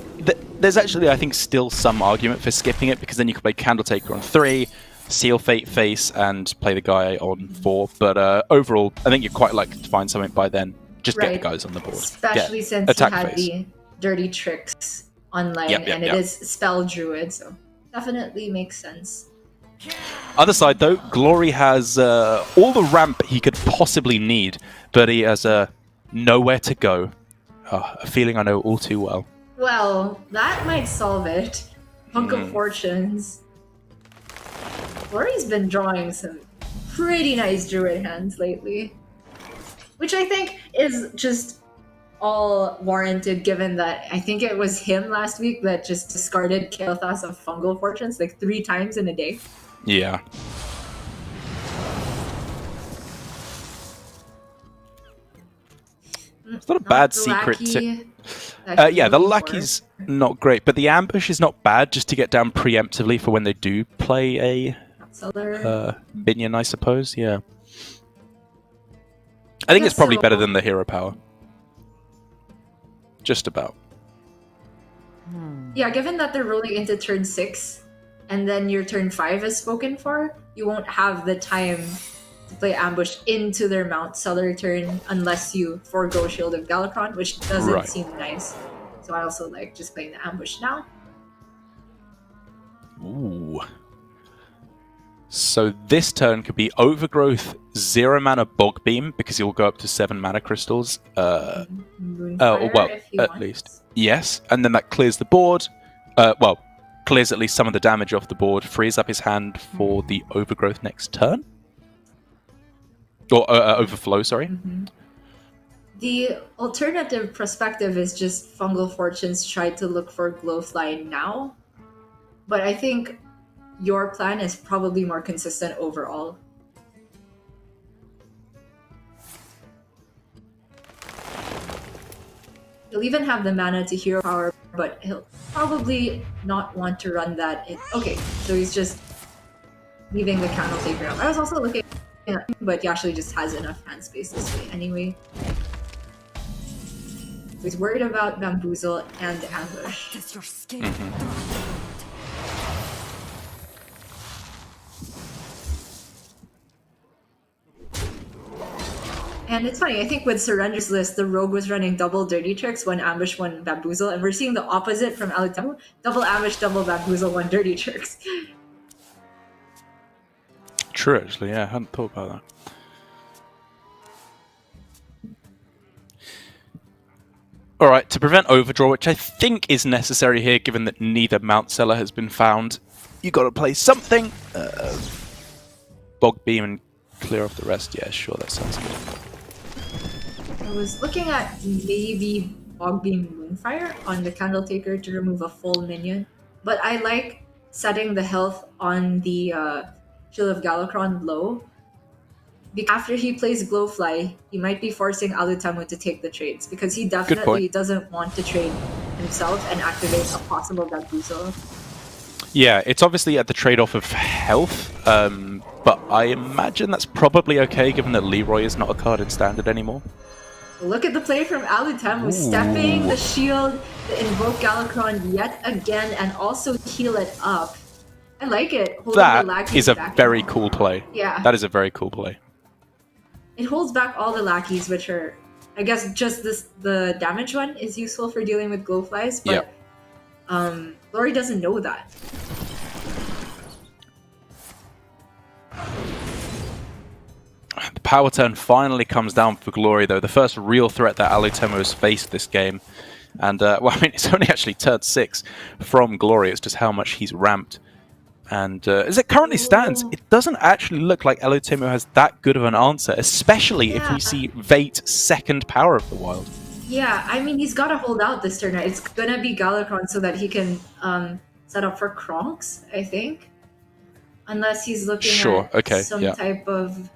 there's actually, I think, still some argument for skipping it, because then you could play Candle Taker on 3, Seal Fate face, and play the guy on 4. But overall, I think you're quite likely to find something by then. Just get the guys on the board. Especially since he had the dirty tricks online, and it is Spell Druid, so definitely makes sense. Other side, though, Glory has all the ramp he could possibly need, but he has nowhere to go. A feeling I know all too well. Well, that might solve it. Hunk of Fortunes. Glory's been drawing some pretty nice Druid hands lately, which I think is just all warranted, given that I think it was him last week that just discarded Kael'thas of Fungal Fortunes like 3 times in a day. Yeah. It's not a bad secret. Yeah, the Lackey's not great, but the ambush is not bad, just to get down preemptively for when they do play a minion, I suppose. Yeah. I think it's probably better than the hero power. Just about. Yeah, given that they're rolling into turn 6, and then your turn 5 is spoken for, you won't have the time to play ambush into their Mount Cellar turn unless you forego Shield of Galakron, which doesn't seem nice. So I also like just playing the ambush now. Ooh. So this turn could be Overgrowth, 0 mana Bog Beam, because you'll go up to 7 mana crystals. Moonfire, Well, if he at wants. least. Yes, and then that clears the board. Clears at least some of the damage off the board, frees up his hand for the Overgrowth next turn. Or Overflow, sorry. The alternative perspective is just Fungal Fortunes try to look for Glowfly now. But I think your plan is probably more consistent overall. He'll even have the mana to hero power, but he'll probably not want to run that in. Okay, so he's just leaving the Candle Taker out. I was also looking at him, but he actually just has enough hand space this way anyway. So he's worried about Bamboozle and Ambush. Does your skin And it's funny, I think with Surrender's list, the Rogue was running double Dirty Tricks, one Ambush, one Bamboozle, and we're seeing the opposite from Alutemu. Double Ambush, double Bamboozle, one Dirty Tricks. True, actually, yeah, I hadn't thought about that. Alright, to prevent overdraw, which I think is necessary here, given that neither Mount Seller has been found, you got to play something. Bog Beam and clear off the rest. Yeah, sure, that sounds good. I was looking at maybe Bog Beam Moonfire on the Candle Taker to remove a full minion, but I like setting the health on the Shield of Galakron low. After he plays Glowfly, he might be forcing Alutemu to take the trades because he definitely doesn't want to trade himself and activate a possible Bamboozle. Yeah, it's obviously at the trade-off of health, but I imagine that's probably okay given that Leroy is not a card in Standard anymore. Look at the play from Alutemu, stepping the shield, the Invoke Galakron yet again, and also heal it up. I like it. That is a very cool play. Yeah. That is a very cool play. It holds back all the lackeys, which are, I guess, just the damage one is useful for dealing with Glowflies, but Glory doesn't know that. The power turn finally comes down for Glory, though. The first real threat that Alutemu has faced this game. And, well, I mean, it's only actually turn 6 from Glory. It's just how much he's ramped. And as it currently stands, it doesn't actually look like Alutemu has that good of an answer, especially if we see Vate second Power of the Wild. Yeah, I mean, he's got to hold out this turn. It's going to be Galakron so that he can set up for Kronks, I think. Unless he's looking at some type of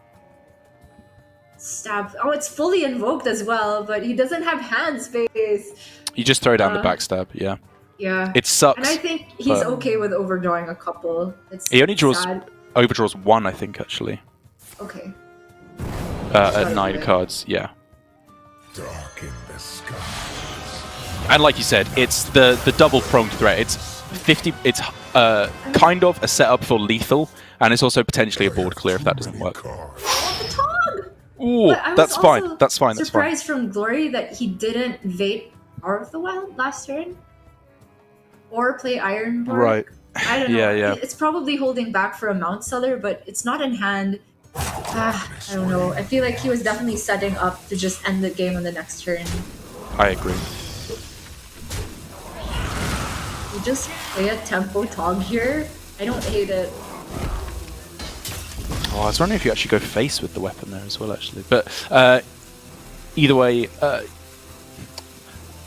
stab. Oh, it's fully invoked as well, but he doesn't have hand space. You just throw down the backstab, yeah. Yeah. It sucks. And I think he's okay with overdrawing a couple. He only overdraws 1, I think, actually. Okay. At 9 cards, yeah. Dark in the sky. And like you said, it's the double pronged threat. It's 50. It's kind of a setup for lethal, and it's also potentially a board clear if that doesn't work. Oh, the Tog! Ooh, that's fine. That's fine. That's fine. Surprised from Glory that he didn't Vate Power of the Wild last turn. Or play Ironborn. Right. I don't know. Yeah. It's probably holding back for a Mount Seller, but it's not in hand. I don't know. I feel like he was definitely setting up to just end the game on the next turn. I agree. You just play a Tempo Tog here. I don't hate it. Oh, I was wondering if you actually go face with the weapon there as well, actually. But either way,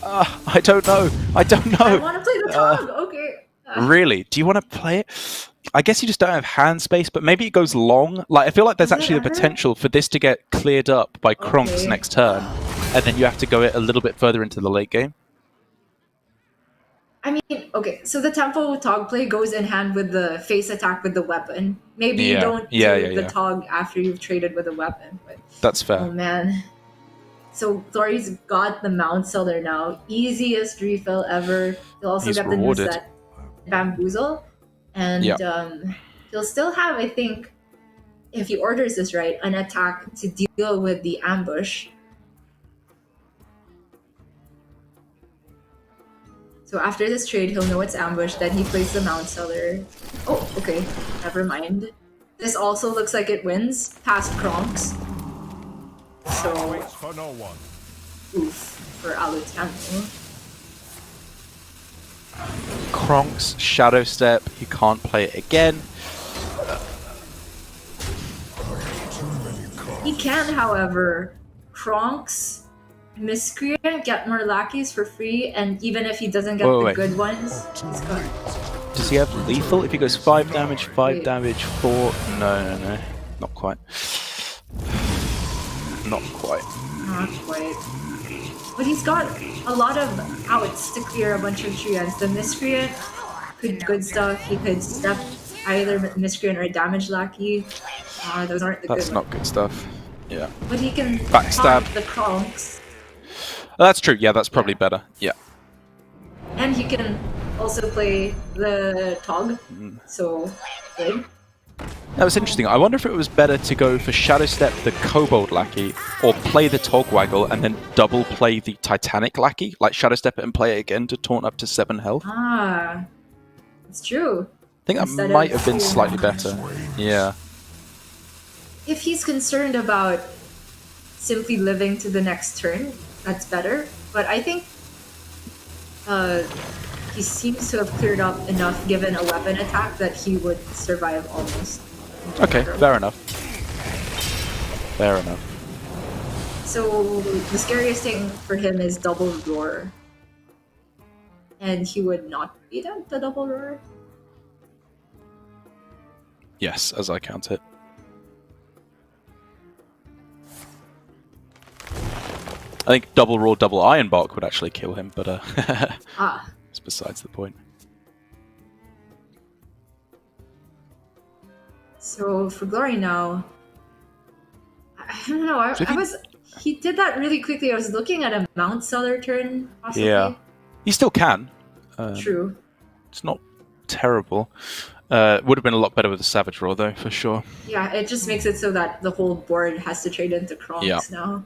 I don't know. I don't know. I want to play the Tog. Okay. Really? Do you want to play it? I guess you just don't have hand space, but maybe it goes long. Like, I feel like there's actually the potential for this to get cleared up by Kronks next turn, and then you have to go it a little bit further into the late game. I mean, okay, so the Tempo Tog play goes in hand with the face attack with the weapon. Maybe you don't do the Tog after you've traded with a weapon. But, that's fair. Oh, man. So Glory's got the Mount Seller now. Easiest refill ever. He'll also get rewarded. the Nuzet Bamboozle. And he'll still have, I think, if he orders this right, an attack to deal with the ambush. So after this trade, he'll know it's ambush. Then he plays the Mount Seller. Oh, okay. Never mind. This also looks like it wins past Kronks. So, Waits for no one. oof for Alutemu. Kronks, Shadow Step, you can't play it again. He can, however, Kronks, Miscreant, get more lackeys for free, and even if he doesn't get the Wait. good ones, he's got... Does he have lethal? If he goes 5 damage, 5 Wait. damage, 4... No. Not quite. Not quite. Not quite. But he's got a lot of outs to clear a bunch of treants. The Miscreant could good stuff. He could step either Miscreant or a damage lackey. Those aren't the That's good not ones. good stuff. Yeah. But he can Backstab. taunt the Kronks. Oh, that's true. Yeah, that's probably better. Yeah. And he can also play the Tog. So, good. That was interesting. I wonder if it was better to go for Shadow Step the Kobold Lackey, or play the Togwaggle and then double play the Titanic Lackey, like Shadow Step it and play it again to taunt up to 7 health. I It's true. think that Instead might of have been 2. slightly better. Yeah. If he's concerned about simply living to the next turn, that's better. But I think he seems to have cleared up enough given a weapon attack that he would survive almost. Okay, fair enough. Fair enough. So the scariest thing for him is double roar. And he would not beat out the double roar. Yes, as I count it. I think double Raw, double Iron Bark would actually kill him, but it's besides the point. So for Glory now, I don't know. So if you- He did that really quickly. I was looking at a Mount Seller turn, possibly. Yeah. He still can. True. It's not terrible. Would have been a lot better with the Savage Roar, though, for sure. Yeah, it just makes it so that the whole board has to trade into Kronks Yeah. now.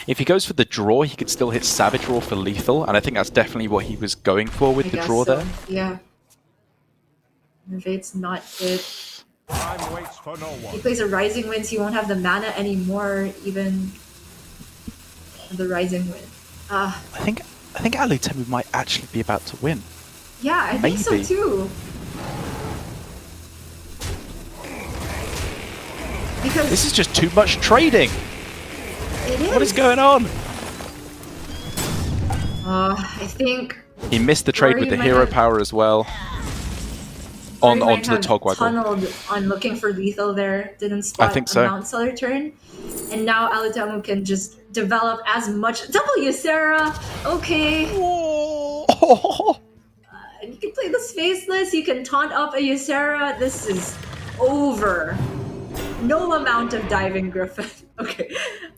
If he goes for the draw, he could still hit Savage Roar for lethal, and I think that's definitely what he was going for with I the guess draw so. there. Yeah. Innovate's not it. Time waits for no He one. plays a Rising Wind, so he won't have the mana anymore, even the Rising Wind. I think Alutemu might actually be about to win. Yeah, I think so Maybe. too. Because This is just too much trading. it is. What is going on? I think He missed the trade Or with he the might hero have- power as well. He might Onto the have Togwaggle. tunneled on looking for lethal there. Didn't spot think a so. Mount Seller turn. And now Alutemu can just develop as much. W Sarah! Okay. You can play this faceless, you can taunt up a Ysera. This is over. No amount of diving griffin. Okay.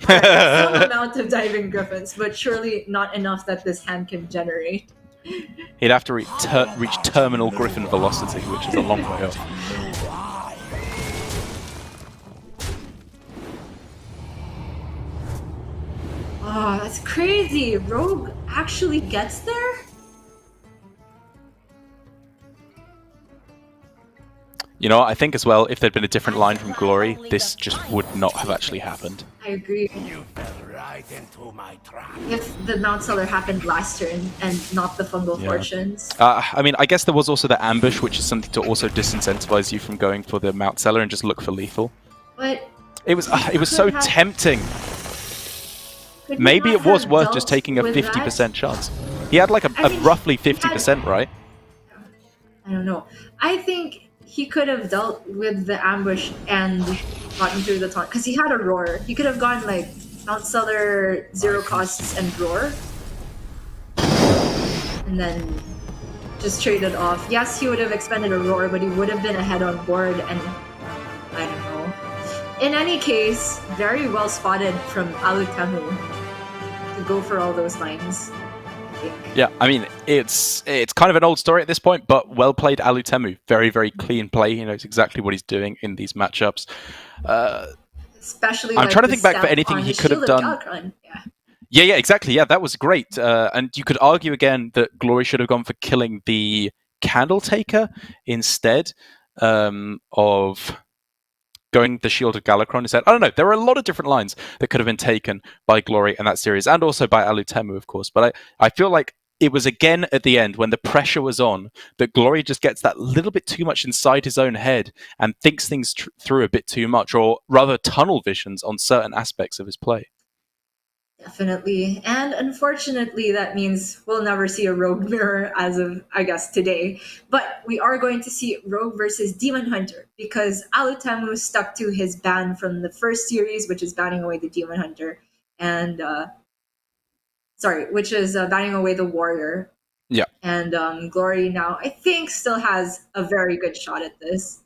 Alright, some amount of diving griffins, but surely not enough that this hand can generate. He'd have to reach terminal Griffin velocity, which is a long way off. Oh, that's crazy. Rogue actually gets there? You know, I think as well, if there'd been a different line from Glory, this just would not have actually happened. I agree. You fell right into my trap. If the Mount Seller happened last turn and not the Fungal Yeah. Fortunes. I mean, I guess there was also the ambush, which is something to also disincentivize you from going for the Mount Seller and just look for lethal. But It was so could have- tempting. could he Maybe not it was have worth dealt just taking a with 50% chance. He had like I a think roughly he had- 50%, right? I don't know. I think he could have dealt with the ambush and gotten through the taunt because he had a roar. He could have gone like Mount Seller, zero costs, and roar, and then just traded off. Yes, he would have expended a roar, but he would have been ahead on board, and I don't know. In any case, very well spotted from Alutemu to go for all those lines. I think. Yeah, I mean, it's kind of an old story at this point, but well played Alutemu. Very, very clean play. He knows exactly what he's doing in these matchups. Especially I'm like trying to the think back for step anything on he the could have Shield of done. Galakrond. Yeah. Yeah, exactly. Yeah, that was great. And you could argue again that Glory should have gone for killing the Candle Taker instead of going the Shield of Galakron instead. I don't know. There are a lot of different lines that could have been taken by Glory in that series, and also by Alutemu, of course. But I feel like it was again at the end when the pressure was on that Glory just gets that little bit too much inside his own head and thinks things through a bit too much, or rather tunnel visions on certain aspects of his play. Definitely. And unfortunately, that means we'll never see a Rogue mirror as of, I guess, today. But we are going to see Rogue versus Demon Hunter because Alutemu stuck to his ban from the first series, which is banning away the Demon Hunter, and which is banning away the Warrior. Yeah. And Glory now, I think, still has a very good shot at this.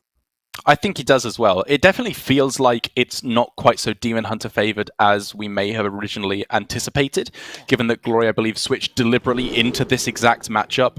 I think he does as well. It definitely feels like it's not quite so Demon Hunter favored as we may have originally anticipated, given that Glory, I believe, switched deliberately into this exact matchup,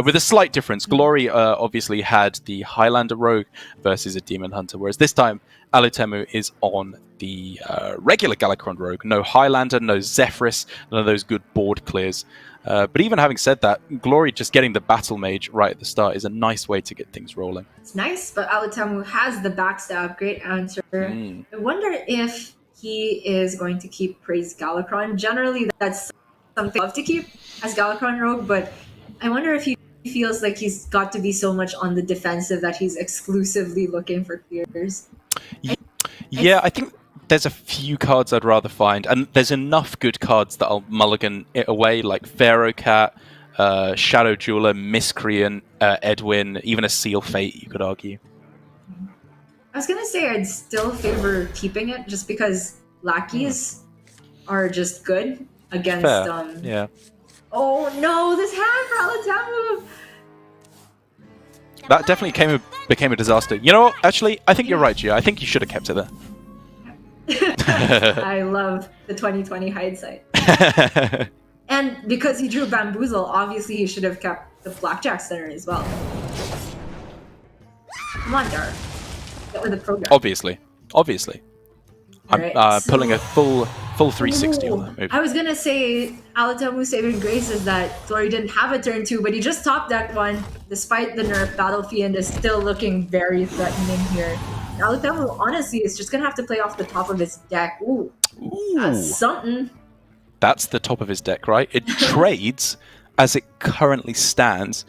with a slight difference. Glory obviously had the Highlander Rogue versus a Demon Hunter, whereas this time Alutemu is on the regular Galakron Rogue. No Highlander, no Zephyrus, none of those good board clears. But even having said that, Glory just getting the Battle Mage right at the start is a nice way to get things rolling. It's nice, but Alutemu has the backstab. Great answer. I wonder if he is going to keep Praise Galakron. Generally, that's something I love to keep as Galakron Rogue, but I wonder if he feels like he's got to be so much on the defensive that he's exclusively looking for clears. Yeah, I think there's a few cards I'd rather find, and there's enough good cards that I'll mulligan it away, like Pharaoh Cat, Shadow Jeweler, Miscreant, Edwin, even a Seal Fate, you could argue. I was going to say I'd still favor keeping it just because lackeys are just good against... Yeah. Oh no, this hand for Alutemu! That definitely became a disaster. You know what? Actually, I think you're right, Gia. I think you should have kept it there. I love the 2020 hindsight. And because he drew Bamboozle, obviously he should have kept the Blackjack Center as well. Come on, Dar. Get with the program. Obviously. I'm Right. pulling a full 360 on that move. I was gonna say Alutamu's saving grace is that Glory didn't have a turn 2, but he just top decked one. Despite the nerf, Battle Fiend is still looking very threatening here. Alutemu honestly is just gonna have to play off the top of his deck. Ooh. That's something. That's the top of his deck, right? It trades as it currently stands.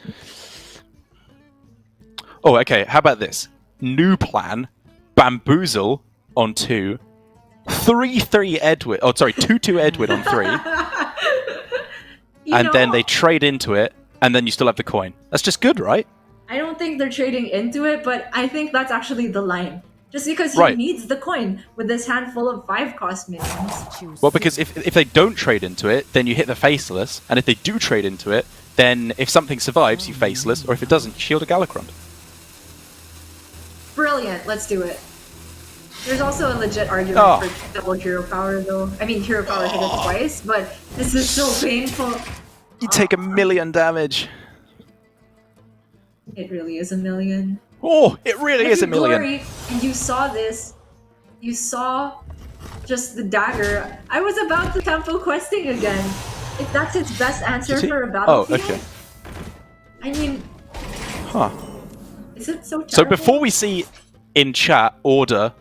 Oh, okay. How about this? New plan. Bamboozle on 2. 3-3 Edwin. Oh, sorry. 2-2 Edwin on 3. And then they trade into it, and then you still have the coin. That's just good, right? I don't think they're trading into it, but I think that's actually the line. Just because he needs the coin with this handful of 5-cost minions. Well, because if they don't trade into it, then you hit the Faceless, and if they do trade into it, then if something survives, you Faceless, or if it doesn't, you Shield a Galakron. Brilliant, let's do it. There's also a legit argument for double hero power, though. I mean, hero power hit it twice, but this is so painful. You take 1,000,000 damage. It really is 1,000,000. Oh, it really is 1,000,000. Glory, and you saw this. You saw just the dagger. I was about to tempo questing again. If that's its best answer for a battlefield. Oh, okay. I mean, is it so terrible? So before we see in chat order,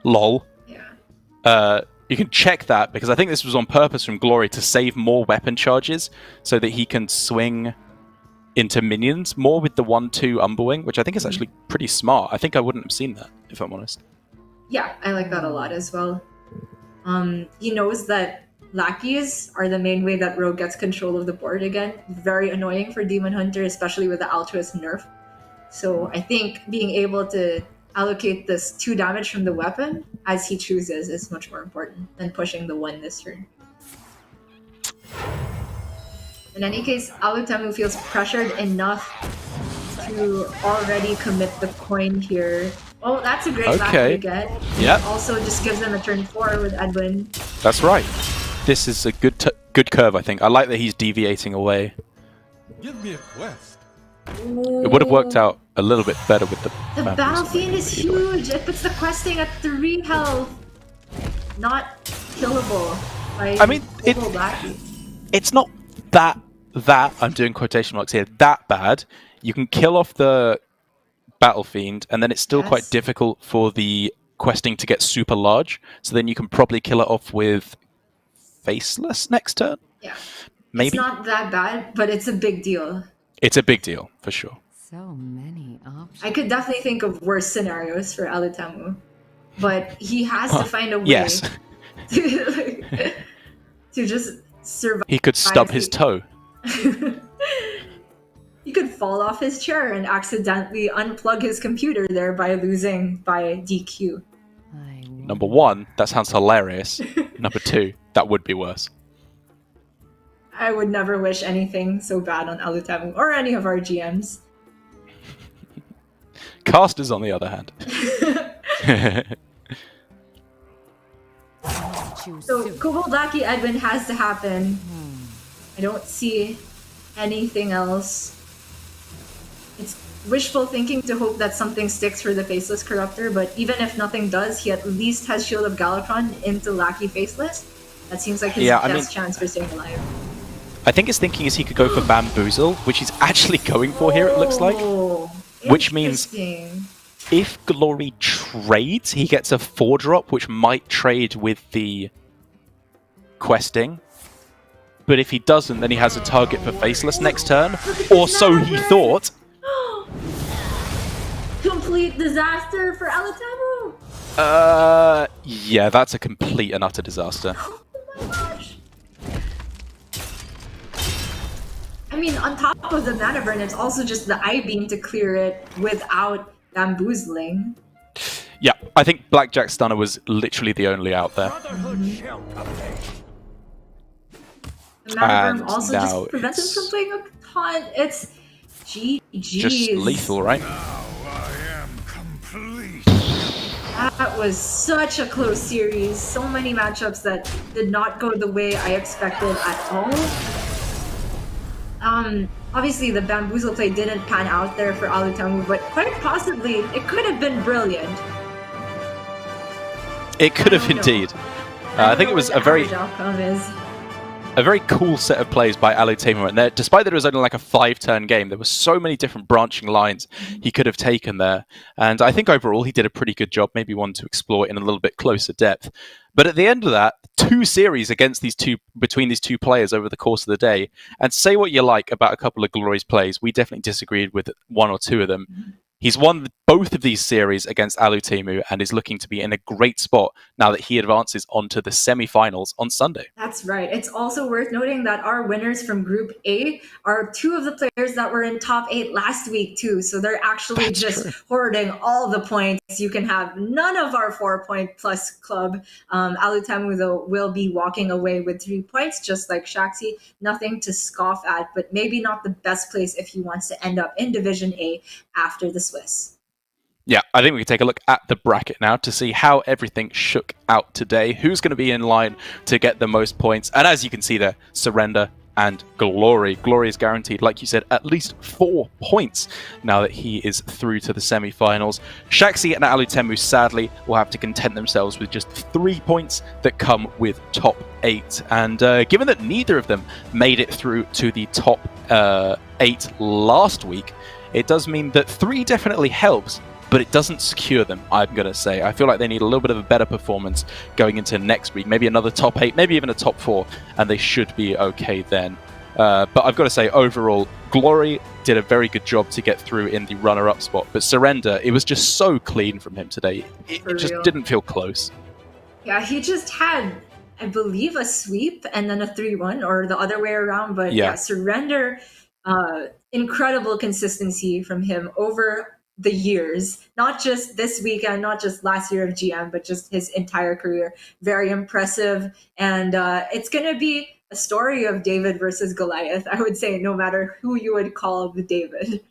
lol. Yeah. You can check that because I think this was on purpose from Glory to save more weapon charges so that he can swing into minions more with the 1-2 Umberwing, which I think is actually pretty smart. I think I wouldn't have seen that, if I'm honest. Yeah, I like that a lot as well. He knows that lackeys are the main way that Rogue gets control of the board again. Very annoying for Demon Hunter, especially with the Altruist nerf. So I think being able to allocate this 2 damage from the weapon as he chooses is much more important than pushing the 1 this turn. In any case, Alutemu feels pressured enough to already commit the coin here. Oh, that's a great back to get. Yep. Also just gives him a turn 4 with Edwin. That's right. This is a good curve, I think. I like that he's deviating away. Give me a quest. Ooh. It would have worked out a little bit better with the Battle Fiend is huge. It puts the questing at 3 health. Not killable. by I mean, Kobo Blackie. it's not that I'm doing quotation marks here, that bad. You can kill off the Battle Fiend, and then it's still quite Yes. difficult for the questing to get super large. So then you can probably kill it off with Faceless next turn. Yeah. Maybe. It's not that bad, but it's a big deal. It's a big deal for sure. So many options. I could definitely think of worse scenarios for Alutemu, but he has to find a way Yes, to, to just survive. he could stub his toe. He could fall off his chair and accidentally unplug his computer there by losing by DQ. Number one, that sounds hilarious. Number two, that would be worse. I would never wish anything so bad on Alutemu or any of our GMs. Casters, on the other hand. So Kobo Blackie Edwin has to happen. I don't see anything else. It's wishful thinking to hope that something sticks for the Faceless Corruptor, but even if nothing does, he at least has Shield of Galakron into Lackey Faceless. That seems like his best chance for staying alive. I think his thinking is he could go for Bamboozle, which he's actually going for here, it looks like. Which means if Glory trades, he gets a 4-drop, which might trade with the questing. But if he doesn't, then he has a target for Faceless next turn. Or so he thought. Complete disaster for Alutemu! Yeah, that's a complete and utter disaster. Oh my gosh! I mean, on top of the mana burn, it's also just the Eye Beam to clear it without bamboozling. Yeah, I think Blackjack Stunner was literally the only out there. The mana burn And also now just prevents him from playing a taunt. It's GG's. Just lethal, right? That was such a close series. So many matchups that did not go the way I expected at all. Obviously the Bamboozle play didn't pan out there for Alutemu, but quite possibly it could have been brilliant. It could have indeed. I think it was a very cool set of plays by Alutemu, and there, despite that it was only like a 5-turn game, there were so many different branching lines he could have taken there. And I think overall he did a pretty good job, maybe one to explore in a little bit closer depth. But at the end of that, 2 series between these two players over the course of the day, and say what you like about a couple of Glory's plays, we definitely disagreed with 1 or 2 of them. He's won both of these series against Alutemu and is looking to be in a great spot now that he advances onto the semi-finals on Sunday. That's right. It's also worth noting that our winners from Group A are 2 of the players that were in top 8 last week too. So they're actually hoarding all the points. You can have none of our 4-point plus club. Alutemu, though, will be walking away with 3 points, just like Shaxi. Nothing to scoff at, but maybe not the best place if he wants to end up in Division A after the Swiss. Yeah, I think we can take a look at the bracket now to see how everything shook out today. Who's going to be in line to get the most points? And as you can see there, Surrender and Glory. Glory is guaranteed, like you said, at least 4 points now that he is through to the semi-finals. Shaxi and Alutemu, sadly, will have to content themselves with just 3 points that come with top 8. And given that neither of them made it through to the top 8 last week, it does mean that 3 definitely helps, but it doesn't secure them, I'm going to say. I feel like they need a little bit of a better performance going into next week. Maybe another top 8, maybe even a top 4, and they should be okay then. But I've got to say, overall, Glory did a very good job to get through in the runner-up spot. But Surrender, it was just so clean from him today. It just didn't feel close. Yeah, he just had, I believe, a sweep and then a 3-1, or the other way around. But yeah Surrender, incredible consistency from him over the years, not just this weekend, not just last year of GM, but just his entire career. Very impressive. And it's going to be a story of David versus Goliath, I would say, no matter who you would call the David.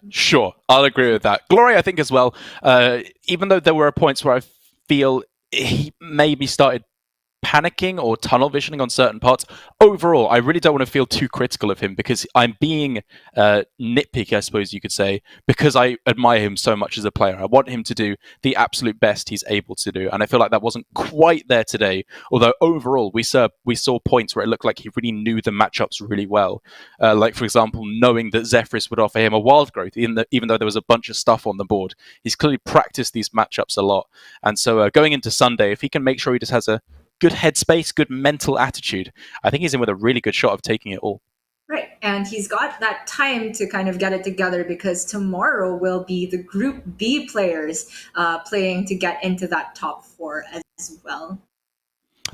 Sure, I'll agree with that. Glory, I think, as well, even though there were points where I feel he maybe started panicking or tunnel visioning on certain parts. Overall, I really don't want to feel too critical of him because I'm being nitpicky, I suppose you could say, because I admire him so much as a player. I want him to do the absolute best he's able to do, and I feel like that wasn't quite there today. Although overall, we saw points where it looked like he really knew the matchups really well. Like, for example, knowing that Zephrys would offer him a wild growth, even though there was a bunch of stuff on the board. He's clearly practiced these matchups a lot. And so going into Sunday, if he can make sure he just has a good headspace, good mental attitude, I think he's in with a really good shot of taking it all. Right. And he's got that time to kind of get it together because tomorrow will be the Group B players playing to get into that top 4 as well.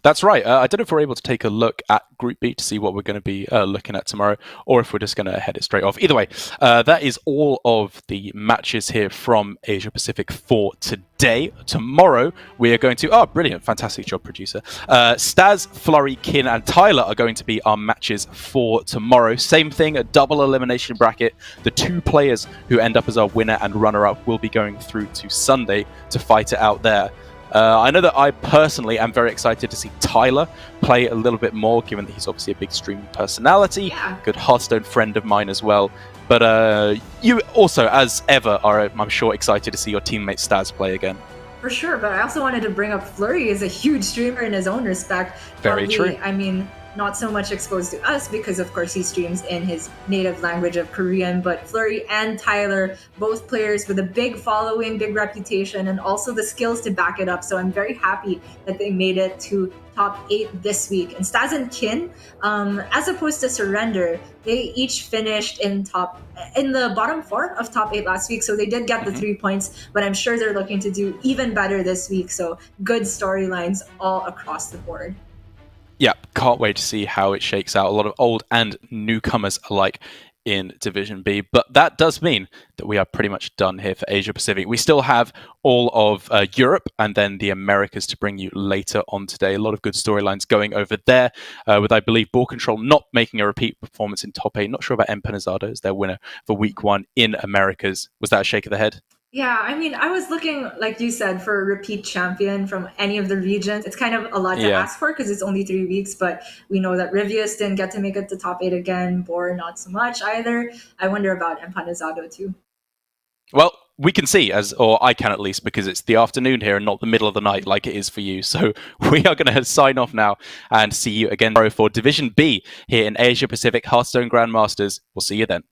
That's right. I don't know if we're able to take a look at Group B to see what we're going to be looking at tomorrow, or if we're just going to head it straight off. Either way, that is all of the matches here from Asia Pacific for today. Tomorrow, we are going to... Oh, brilliant. Fantastic job, producer. Staz, Flurry, Kin, and Tyler are going to be our matches for tomorrow. Same thing, a double elimination bracket. The 2 players who end up as our winner and runner-up will be going through to Sunday to fight it out there. I know that I personally am very excited to see Tyler play a little bit more, given that he's obviously a big streaming personality, good Hearthstone friend of mine as well. But you also, as ever, are, I'm sure, excited to see your teammate Staz play again. For sure, but I also wanted to bring up Flurry is a huge streamer in his own respect. Very true. I mean, not so much exposed to us because, of course, he streams in his native language of Korean, but Flurry and Tyler, both players with a big following, big reputation, and also the skills to back it up. So I'm very happy that they made it to top 8 this week. And Staz and Kin, as opposed to Surrender, they each finished in the bottom 4 of top 8 last week. So they did get the 3 points, but I'm sure they're looking to do even better this week. So good storylines all across the board. Yeah, can't wait to see how it shakes out. A lot of old and newcomers alike in Division B. But that does mean that we are pretty much done here for Asia Pacific. We still have all of Europe and then the Americas to bring you later on today. A lot of good storylines going over there, with, I believe, Ball Control not making a repeat performance in top 8. Not sure about Empanizado as their winner for week 1 in Americas. Was that a shake of the head? Yeah, I mean, I was looking, like you said, for a repeat champion from any of the regions. It's kind of a lot to ask for because it's only 3 weeks, but we know that Rivius didn't get to make it to top 8 again. Bor, not so much either. I wonder about Empanizado too. Well, we can see, or I can at least, because it's the afternoon here and not the middle of the night like it is for you. So we are going to sign off now and see you again tomorrow for Division B here in Asia Pacific Hearthstone Grandmasters. We'll see you then.